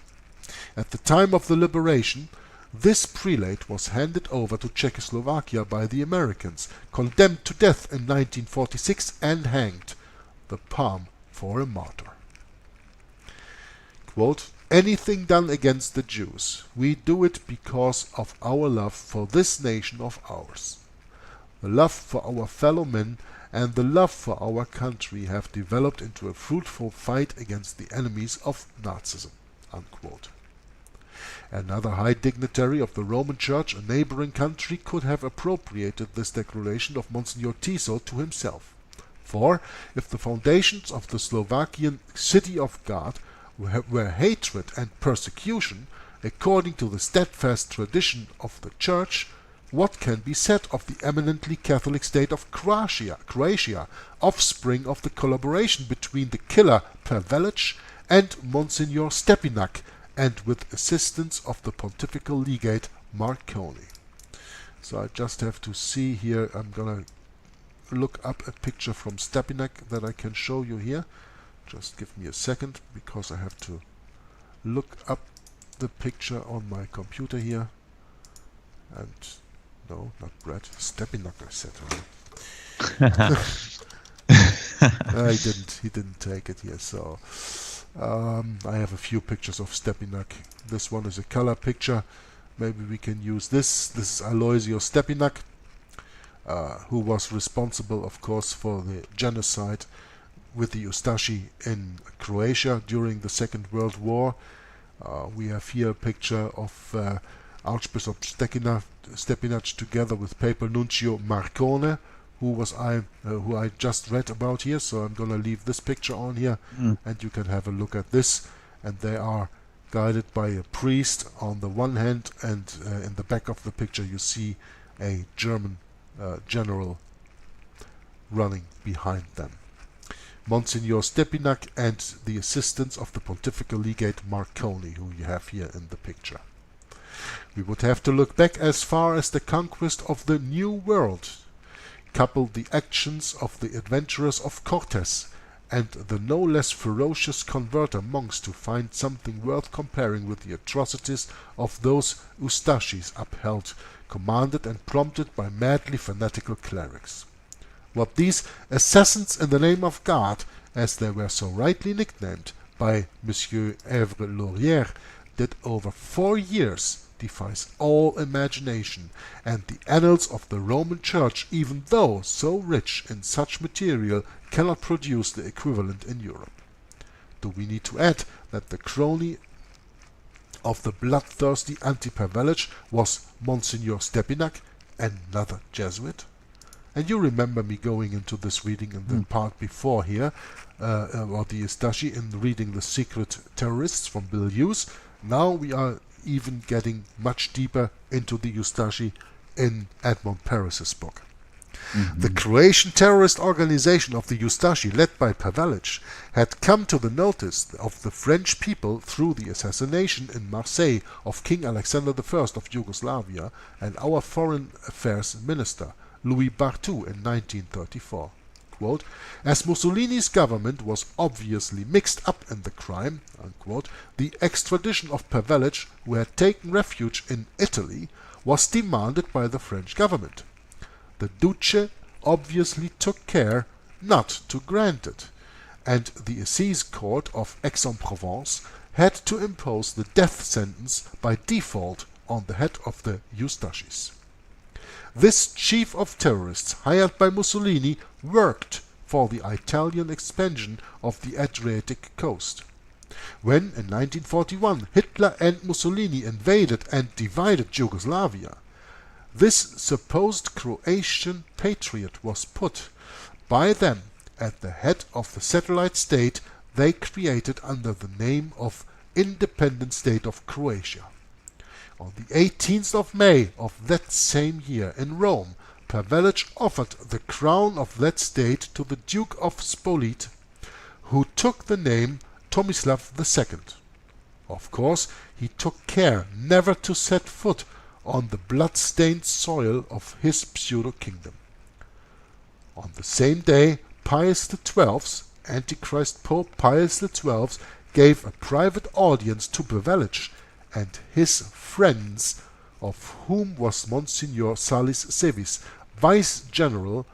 At the time of the liberation, this prelate was handed over to Czechoslovakia by the Americans, condemned to death in 1946 and hanged, the palm for a martyr. Quote, anything done against the Jews, we do it because of our love for this nation of ours. The love for our fellow men and the love for our country have developed into a fruitful fight against the enemies of Nazism. Unquote. Another high dignitary of the Roman Church, a neighboring country, could have appropriated this declaration of Monsignor Tissot to himself. For if the foundations of the Slovakian city of God were hatred and persecution, according to the steadfast tradition of the Church, what can be said of the eminently Catholic state of Croatia, offspring of the collaboration between the killer Pavelic and Monsignor Stepinak, and with assistance of the pontifical legate Marconi? So I just have to see here, I'm gonna look up a picture from Stepinak that I can show you here. Just give me a second, because I have to look up the picture on my computer here. And no, not Brad, Stepinak I said. He didn't take it here. So I have a few pictures of Stepinak. This one is a color picture. Maybe we can use this. This is Aloisio Stepinak, who was responsible, of course, for the genocide with the Ustashi in Croatia during the Second World War. We have here a picture of Archbishop Stepinac together with Papal Nuncio Marcone, who I just read about here. So I'm going to leave this picture on here, and you can have a look at this. And they are guided by a priest on the one hand, and in the back of the picture you see a German general running behind them. Monsignor Stepinac and the assistance of the Pontifical Legate Marconi, who you have here in the picture. We would have to look back as far as the conquest of the New World, couple the actions of the adventurers of Cortes and the no less ferocious converter monks to find something worth comparing with the atrocities of those Ustashis upheld, commanded and prompted by madly fanatical clerics. What these assassins in the name of God, as they were so rightly nicknamed by Monsieur Èvre-Laurière, did over 4 years defies all imagination, and the annals of the Roman Church, even though so rich in such material, cannot produce the equivalent in Europe. Do we need to add that the crony of the bloodthirsty Anti-Pavelic was Monsignor Stepinac, another Jesuit? And you remember me going into this reading in the part before here, or the Ustashi, in reading The Secret Terrorists from Bill Hughes. Now we are even getting much deeper into the Ustashi in Edmond Paris's book. The Croatian terrorist organization of the Ustashi, led by Pavelic, had come to the notice of the French people through the assassination in Marseille of King Alexander I of Yugoslavia and our Foreign Affairs Minister, Louis Barthou, in 1934. Quote, as Mussolini's government was obviously mixed up in the crime, unquote, the extradition of Pavelic, who had taken refuge in Italy, was demanded by the French government. The Duce obviously took care not to grant it, and the Assize Court of Aix-en-Provence had to impose the death sentence by default on the head of the Ustashis. This chief of terrorists, hired by Mussolini, worked for the Italian expansion of the Adriatic coast. When, in 1941, Hitler and Mussolini invaded and divided Yugoslavia, this supposed Croatian patriot was put by them at the head of the satellite state they created under the name of Independent State of Croatia. On the 18th of May of that same year in Rome, Pavelic offered the crown of that state to the Duke of Split, who took the name Tomislav II. Of course, he took care never to set foot on the blood-stained soil of his pseudo-kingdom. On the same day, Pius XII, Antichrist Pope Pius XII, gave a private audience to Pavelic and his friends, of whom was Monsignor Salis Sevis, Vice-General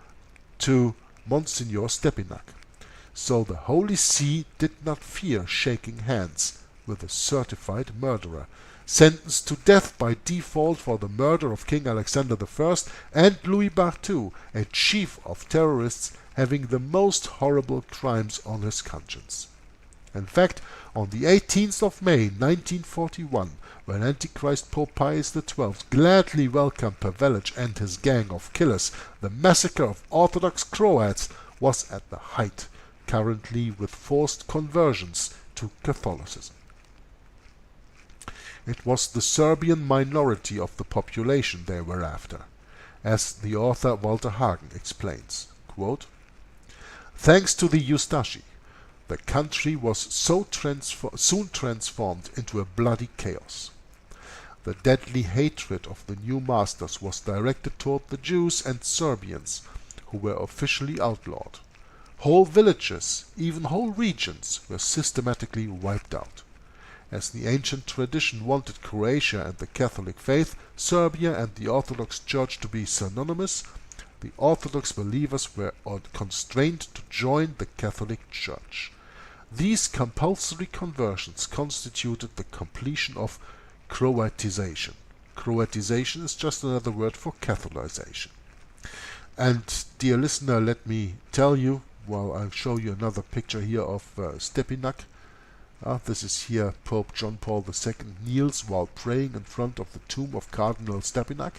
to Monsignor Stepinac. So the Holy See did not fear shaking hands with a certified murderer, sentenced to death by default for the murder of King Alexander I, and Louis Barthou, a chief of terrorists having the most horrible crimes on his conscience. In fact, on the 18th of May 1941, when Antichrist Pope Pius XII gladly welcomed Pavelic and his gang of killers, the massacre of Orthodox Croats was at the height, currently with forced conversions to Catholicism. It was the Serbian minority of the population they were after, as the author Walter Hagen explains. Quote, thanks to the Ustashi, the country was so soon transformed into a bloody chaos. The deadly hatred of the new masters was directed toward the Jews and Serbians, who were officially outlawed. Whole villages, even whole regions, were systematically wiped out. As the ancient tradition wanted Croatia and the Catholic faith, Serbia and the Orthodox Church to be synonymous, the Orthodox believers were constrained to join the Catholic Church. These compulsory conversions constituted the completion of Croatization. Croatization is just another word for Catholicization. And dear listener, let me tell you, while I'll show you another picture here of Stepinac. This is here Pope John Paul II kneels while praying in front of the tomb of Cardinal Stepinac.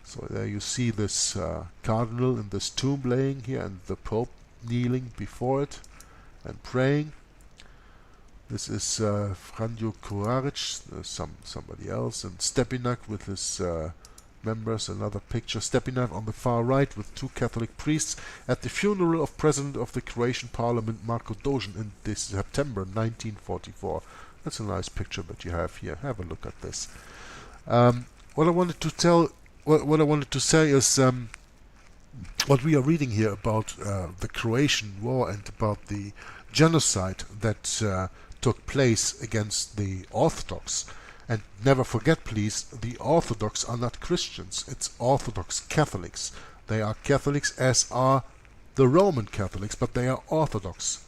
So there you see this cardinal in this tomb laying here, and the Pope kneeling before it and praying. This is Franjo Kuraric, somebody else, and Stepinac with his members. Another picture. Stepinac on the far right with two Catholic priests at the funeral of President of the Croatian Parliament Marko Dožin in this September 1944. That's a nice picture that you have here. Have a look at this. What I wanted to say is what we are reading here about the Croatian War and about the genocide that took place against the Orthodox. And never forget, please, the Orthodox are not Christians. It's Orthodox Catholics. They are Catholics, as are the Roman Catholics, but they are Orthodox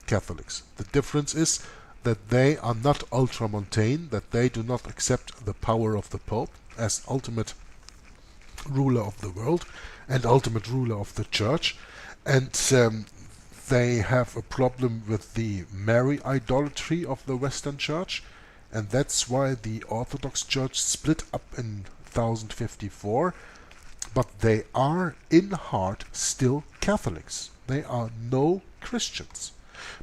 Catholics. The difference is that they are not ultramontane, that they do not accept the power of the Pope as ultimate ruler of the world and ultimate ruler of the Church, and they have a problem with the Mary idolatry of the Western Church, and that's why the Orthodox Church split up in 1054, but they are in heart still Catholics. They are no Christians.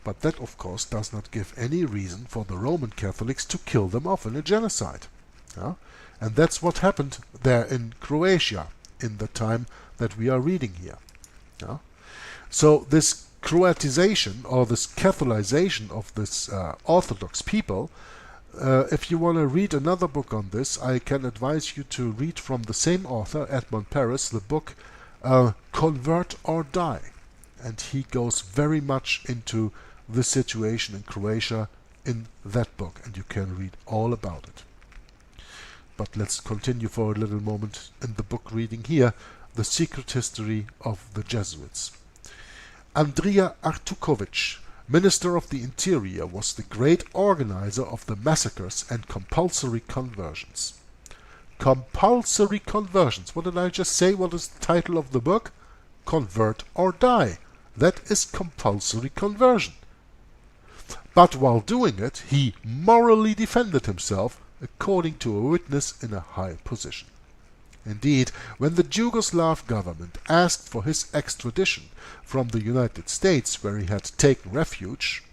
But that, of course, does not give any reason for the Roman Catholics to kill them off in a genocide. And that's what happened there in Croatia in the time that we are reading here. So this Croatization or this Catholicization of this Orthodox people, if you want to read another book on this, I can advise you to read from the same author, Edmond Paris, the book Convert or Die. And he goes very much into the situation in Croatia in that book, and you can read all about it. But let's continue for a little moment in the book reading here, The Secret History of the Jesuits. Andrija Artuković, Minister of the Interior, was the great organizer of the massacres and compulsory conversions. Compulsory conversions. What did I just say? What is the title of the book? Convert or Die. That is compulsory conversion. But while doing it, he morally defended himself according to a witness in a high position. Indeed, when the Yugoslav government asked for his extradition from the United States, where he had taken refuge,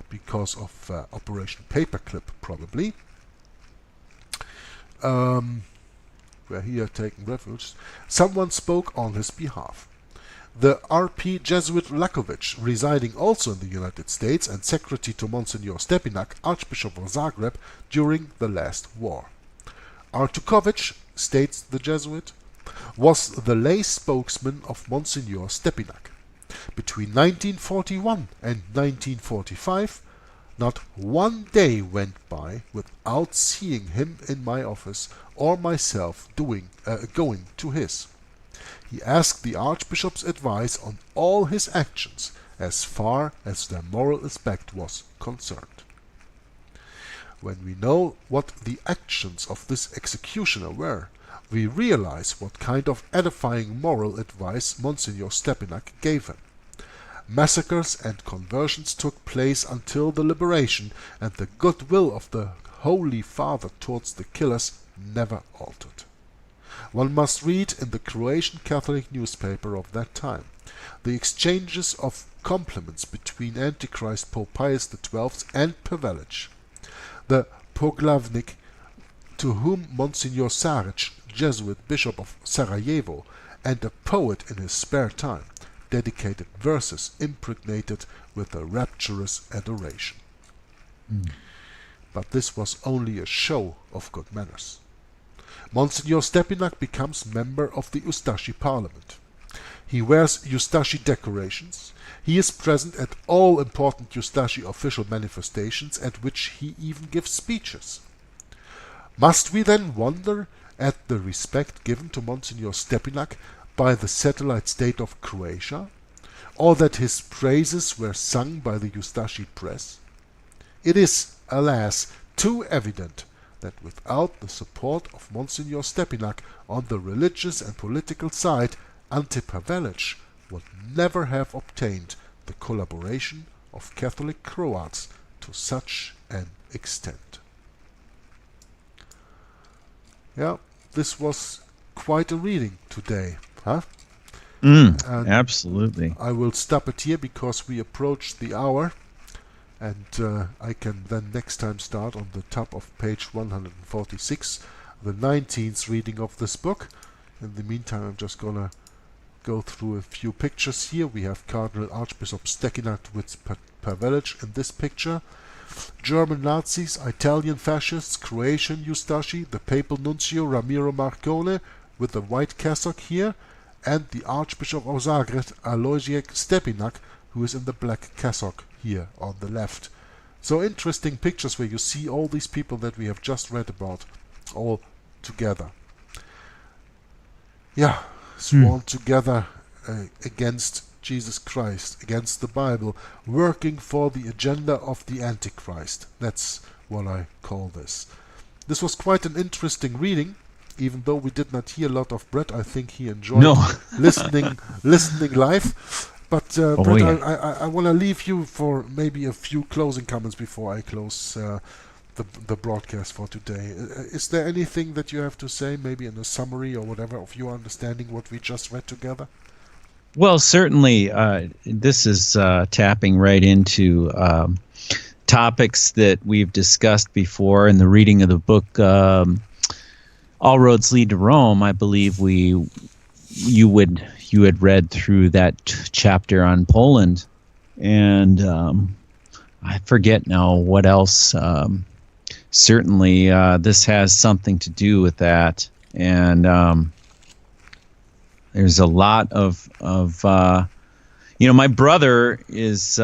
because of Operation Paperclip probably, where he had taken refuge, someone spoke on his behalf. The RP Jesuit Vlakovic, residing also in the United States and secretary to Monsignor Stepinac, Archbishop of Zagreb, during the last war. Artukovic, states the Jesuit, was the lay spokesman of Monsignor Stepinac. Between 1941 and 1945, not one day went by without seeing him in my office or myself going to his. He asked the Archbishop's advice on all his actions as far as their moral aspect was concerned. When we know what the actions of this executioner were, we realize what kind of edifying moral advice Monsignor Stepinac gave him. Massacres and conversions took place until the liberation, and the goodwill of the Holy Father towards the killers never altered. One must read in the Croatian Catholic newspaper of that time the exchanges of compliments between Antichrist Pope Pius XII and Pavelic. The Poglavnik, to whom Monsignor Saric, Jesuit Bishop of Sarajevo, and a poet in his spare time, dedicated verses impregnated with a rapturous adoration. But this was only a show of good manners. Monsignor Stepinac becomes member of the Ustashi Parliament. He wears Ustashi decorations. He is present at all important Ustashi official manifestations, at which he even gives speeches. Must we then wonder at the respect given to Monsignor Stepinac by the satellite state of Croatia, or that his praises were sung by the Ustashi press? It is, alas, too evident that without the support of Monsignor Stepinac on the religious and political side, Ante Pavelic would never have obtained the collaboration of Catholic Croats to such an extent. Yeah, this was quite a reading today, huh? Absolutely. I will stop it here because we approach the hour, and I can then next time start on the top of page 146 the 19th reading of this book. In the meantime, I'm just gonna go through a few pictures here. We have Cardinal Archbishop Stekinat with Pavelic in this picture. German Nazis, Italian fascists, Croatian Ustashi, the Papal Nuncio Ramiro Marcone with the white cassock here, and the Archbishop of Zagreb, Alojzek Stepinac, who is in the black cassock here on the left. So interesting pictures where you see all these people that we have just read about all together. Yeah, sworn together against Jesus Christ, against the Bible, working for the agenda of the Antichrist. That's what I call this. This was quite an interesting reading, even though we did not hear a lot of Brett. I think he enjoyed listening live. But Brett, yeah. I want to leave you for maybe a few closing comments before I close the broadcast for today. Is there anything that you have to say, maybe in a summary or whatever, of your understanding what we just read together? Well, certainly, this is tapping right into topics that we've discussed before in the reading of the book All Roads Lead to Rome. I believe you had read through that chapter on Poland, and I forget now what else. Certainly, this has something to do with that, and there's a lot of my brother is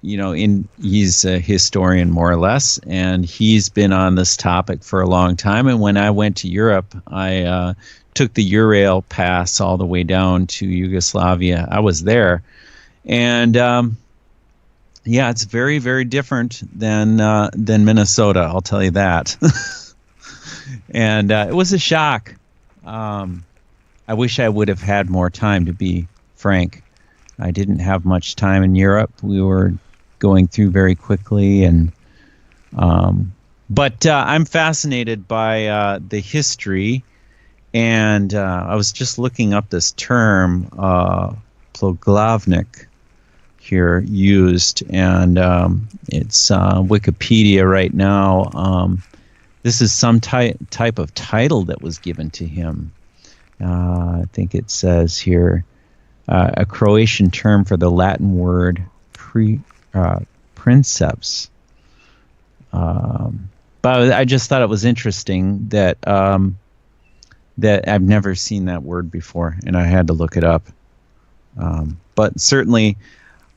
he's a historian more or less, and he's been on this topic for a long time. And when I went to Europe, I took the Eurail pass all the way down to Yugoslavia. I was there, and it's very, very different than Minnesota. I'll tell you that. And it was a shock. I wish I would have had more time, to be frank. I didn't have much time in Europe. We were going through very quickly, and but I'm fascinated by the history, and I was just looking up this term, Ploglavnik, here used, and it's Wikipedia right now. This is some type of title that was given to him. I think it says here a Croatian term for the Latin word princeps. But I just thought it was interesting that that I've never seen that word before, and I had to look it up. But certainly,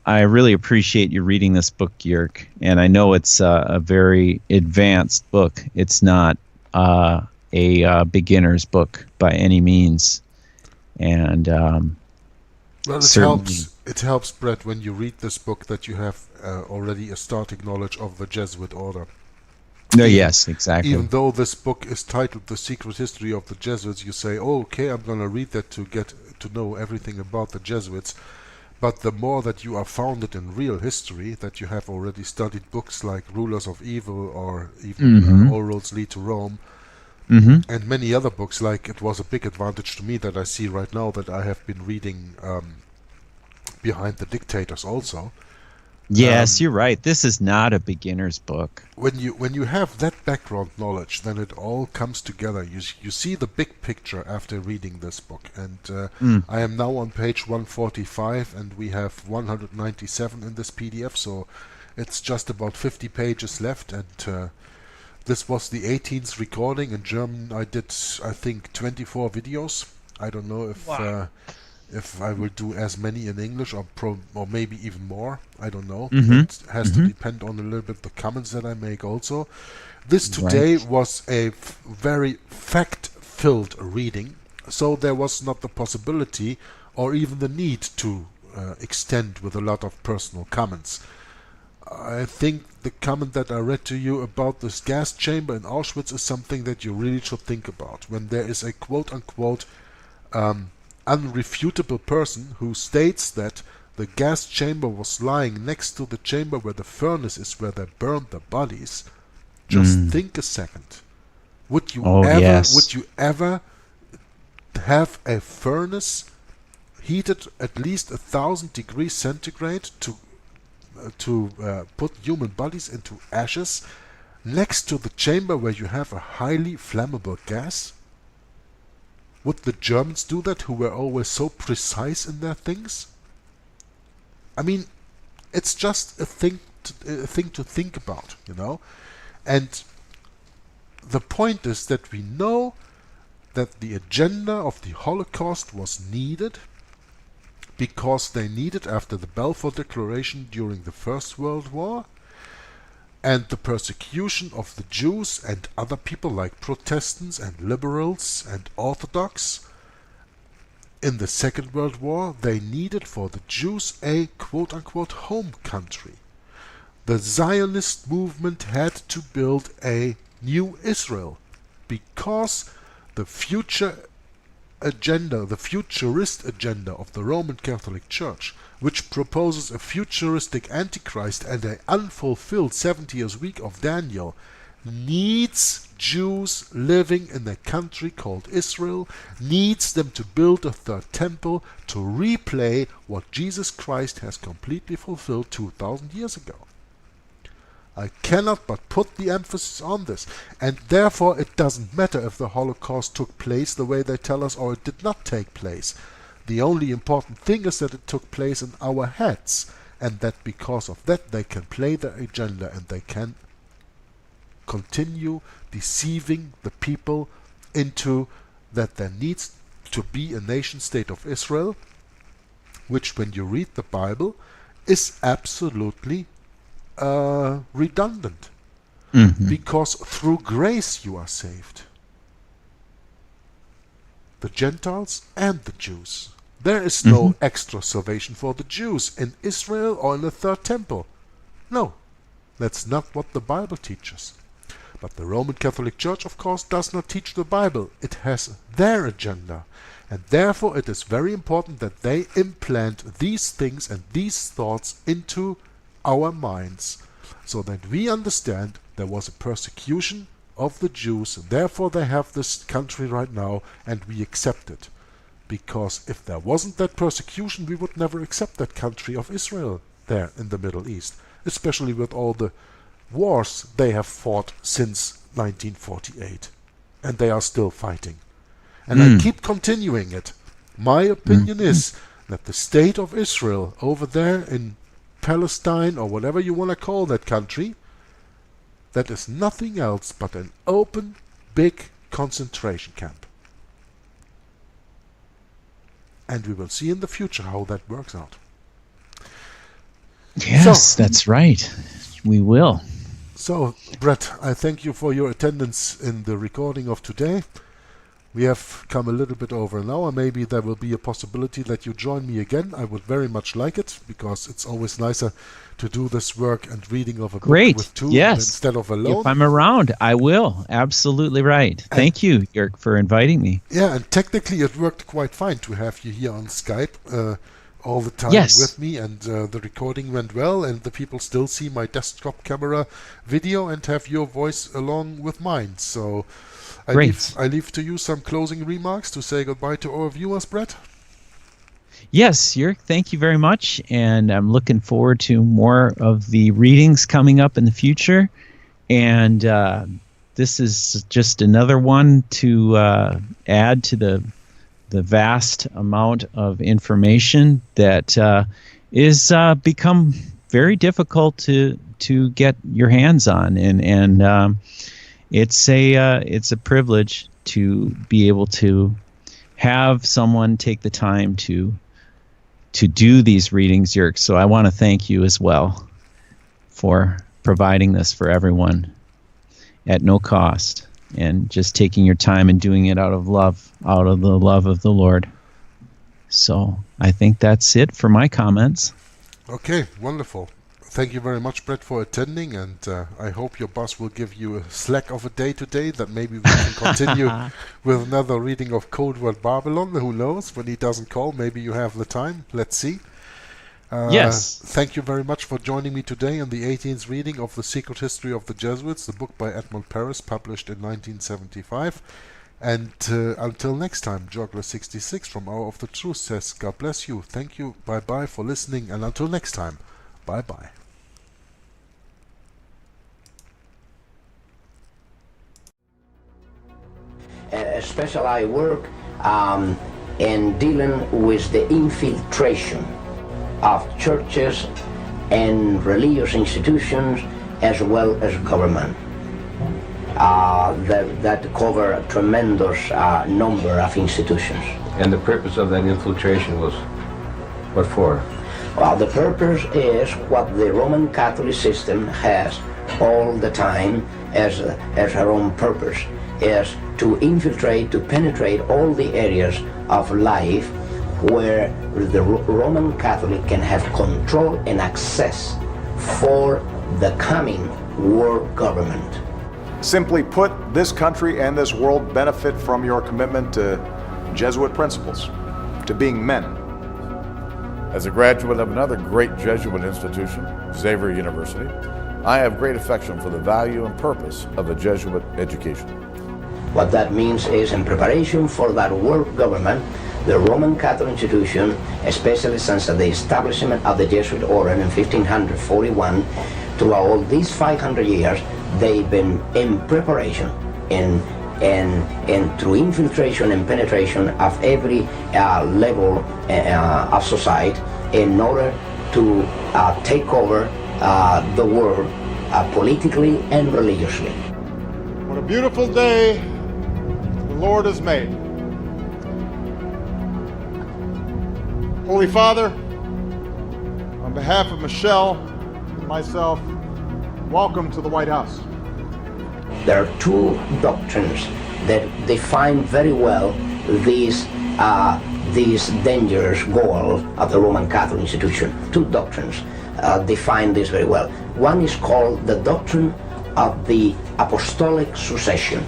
I really appreciate you reading this book, Jörg, and I know it's a very advanced book. It's not a beginner's book by any means, and well, it helps, Brett, when you read this book that you have already a starting knowledge of the Jesuit order. No, yes, exactly. Even though this book is titled The Secret History of the Jesuits, you say, oh, okay, I'm going to read that to get to know everything about the Jesuits. But the more that you are founded in real history, that you have already studied books like Rulers of Evil or even All Roads Lead to Rome, and many other books, like it was a big advantage to me that I see right now that I have been reading Behind the Dictators also. Yes, you're right. This is not a beginner's book. When you have that background knowledge, then it all comes together. You see the big picture after reading this book. And I am now on page 145, and we have 197 in this PDF, so it's just about 50 pages left. And this was the 18th recording. In German, I did, I think, 24 videos. I don't know if I will do as many in English or maybe even more. I don't know. It has to depend on a little bit the comments that I make also. This today was a very fact-filled reading, so there was not the possibility or even the need to extend with a lot of personal comments. I think the comment that I read to you about this gas chamber in Auschwitz is something that you really should think about. When there is a quote-unquote unrefutable person who states that the gas chamber was lying next to the chamber where the furnace is, where they burned the bodies, just think a second. Would you ever have a furnace heated at least 1,000 degrees centigrade to put human bodies into ashes? next to the chamber where you have a highly flammable gas? Would the Germans do that, who were always so precise in their things? I mean, it's just a thing to think about, you know. And the point is that we know that the agenda of the Holocaust was needed because they needed, after the Balfour Declaration during the First World War, and the persecution of the Jews and other people like Protestants and liberals and Orthodox in the Second World War, they needed for the Jews a quote-unquote home country. The Zionist movement had to build a new Israel because the future agenda, the futurist agenda of the Roman Catholic Church, which proposes a futuristic Antichrist and an unfulfilled 70 years week of Daniel, needs Jews living in a country called Israel, needs them to build a third temple to replay what Jesus Christ has completely fulfilled 2,000 years ago. I cannot but put the emphasis on this, and therefore it doesn't matter if the Holocaust took place the way they tell us or it did not take place. The only important thing is that it took place in our heads, and that because of that they can play their agenda and they can continue deceiving the people into that there needs to be a nation-state of Israel, which, when you read the Bible, is absolutely redundant. Because through grace you are saved. The Gentiles and the Jews. There is no extra salvation for the Jews in Israel or in the third temple. No, that's not what the Bible teaches. But the Roman Catholic Church, of course, does not teach the Bible. It has their agenda. And therefore it is very important that they implant these things and these thoughts into our minds, so that we understand there was a persecution of the Jews, and therefore they have this country right now, and we accept it. Because if there wasn't that persecution, we would never accept that country of Israel there in the Middle East, especially with all the wars they have fought since 1948. And they are still fighting. And I keep continuing it. My opinion is that the state of Israel over there in Palestine, or whatever you want to call that country, that is nothing else but an open, big concentration camp. And we will see in the future how that works out. Yes, that's right. We will. So, Brett, I thank you for your attendance in the recording of today. We have come a little bit over an hour. Maybe there will be a possibility that you join me again. I would very much like it, because it's always nicer to do this work and reading of a book with two instead of alone. If I'm around, I will. Absolutely right. Thank you, Jörg, for inviting me. Yeah, and technically it worked quite fine to have you here on Skype all the time with me, and the recording went well, and the people still see my desktop camera video and have your voice along with mine. So I leave to you some closing remarks to say goodbye to our viewers, Brett. Yes, Jörg, thank you very much, and I'm looking forward to more of the readings coming up in the future. And this is just another one to add to the vast amount of information that is become very difficult to get your hands on, and it's a privilege to be able to have someone take the time to do these readings, Jörg. So I want to thank you as well for providing this for everyone at no cost, and just taking your time and doing it out of love, out of the love of the Lord. So I think that's it for my comments. Okay, wonderful. Thank you very much, Brett, for attending, and I hope your boss will give you a slack of a day today, that maybe we can continue with another reading of Cold War Babylon. Who knows? When he doesn't call, maybe you have the time. Let's see. Yes. Thank you very much for joining me today in the 18th reading of The Secret History of the Jesuits, the book by Edmond Paris, published in 1975. And until next time, Joggler66 from Hour of the Truth says, God bless you. Thank you. Bye-bye for listening. And until next time, bye-bye. specialized work in dealing with the infiltration of churches and religious institutions as well as government. That cover a tremendous number of institutions. And the purpose of that infiltration was what for? Well, the purpose is what the Roman Catholic system has all the time as her own purpose, is to infiltrate, to penetrate all the areas of life where the Roman Catholic can have control and access for the coming world government. Simply put, this country and this world benefit from your commitment to Jesuit principles, to being men. As a graduate of another great Jesuit institution, Xavier University, I have great affection for the value and purpose of a Jesuit education. What that means is, in preparation for that world government, the Roman Catholic institution, especially since the establishment of the Jesuit order in 1541, throughout all these 500 years, they've been in preparation and through infiltration and penetration of every level of society in order to take over the world politically and religiously. What a beautiful day the Lord has made. Holy Father, on behalf of Michelle and myself, welcome to the White House. There are two doctrines that define very well these dangerous goals of the Roman Catholic institution. Two doctrines define this very well. One is called the doctrine of the apostolic succession,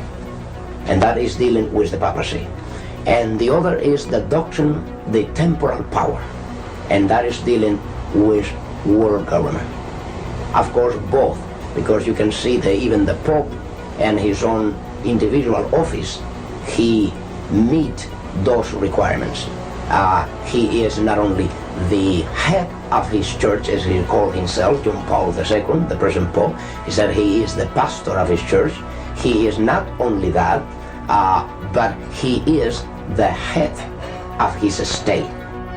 and that is dealing with the papacy. And the other is the doctrine, the temporal power, and that is dealing with world government. Of course, both, because you can see that even the Pope and his own individual office, he meet those requirements. He is not only the head of his church, as he called himself, John Paul II, the present Pope. He said he is the pastor of his church. He is not only that, but he is the head of his state.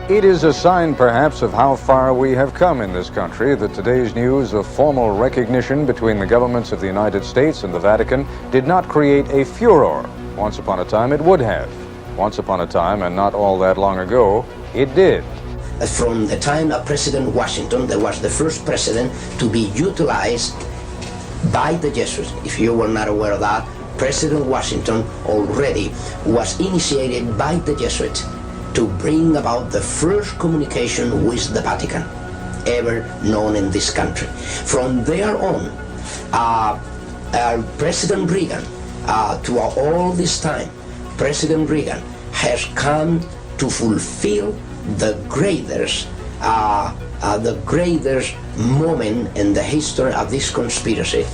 It is a sign, perhaps, of how far we have come in this country that today's news of formal recognition between the governments of the United States and the Vatican did not create a furor. Once upon a time, it would have. Once upon a time, and not all that long ago, it did. From the time of President Washington, that was the first president to be utilized by the Jesuits. If you were not aware of that, President Washington already was initiated by the Jesuits to bring about the first communication with the Vatican ever known in this country. From there on, President Reagan, throughout all this time, President Reagan has come to fulfill the greatest moment in the history of this conspiracy.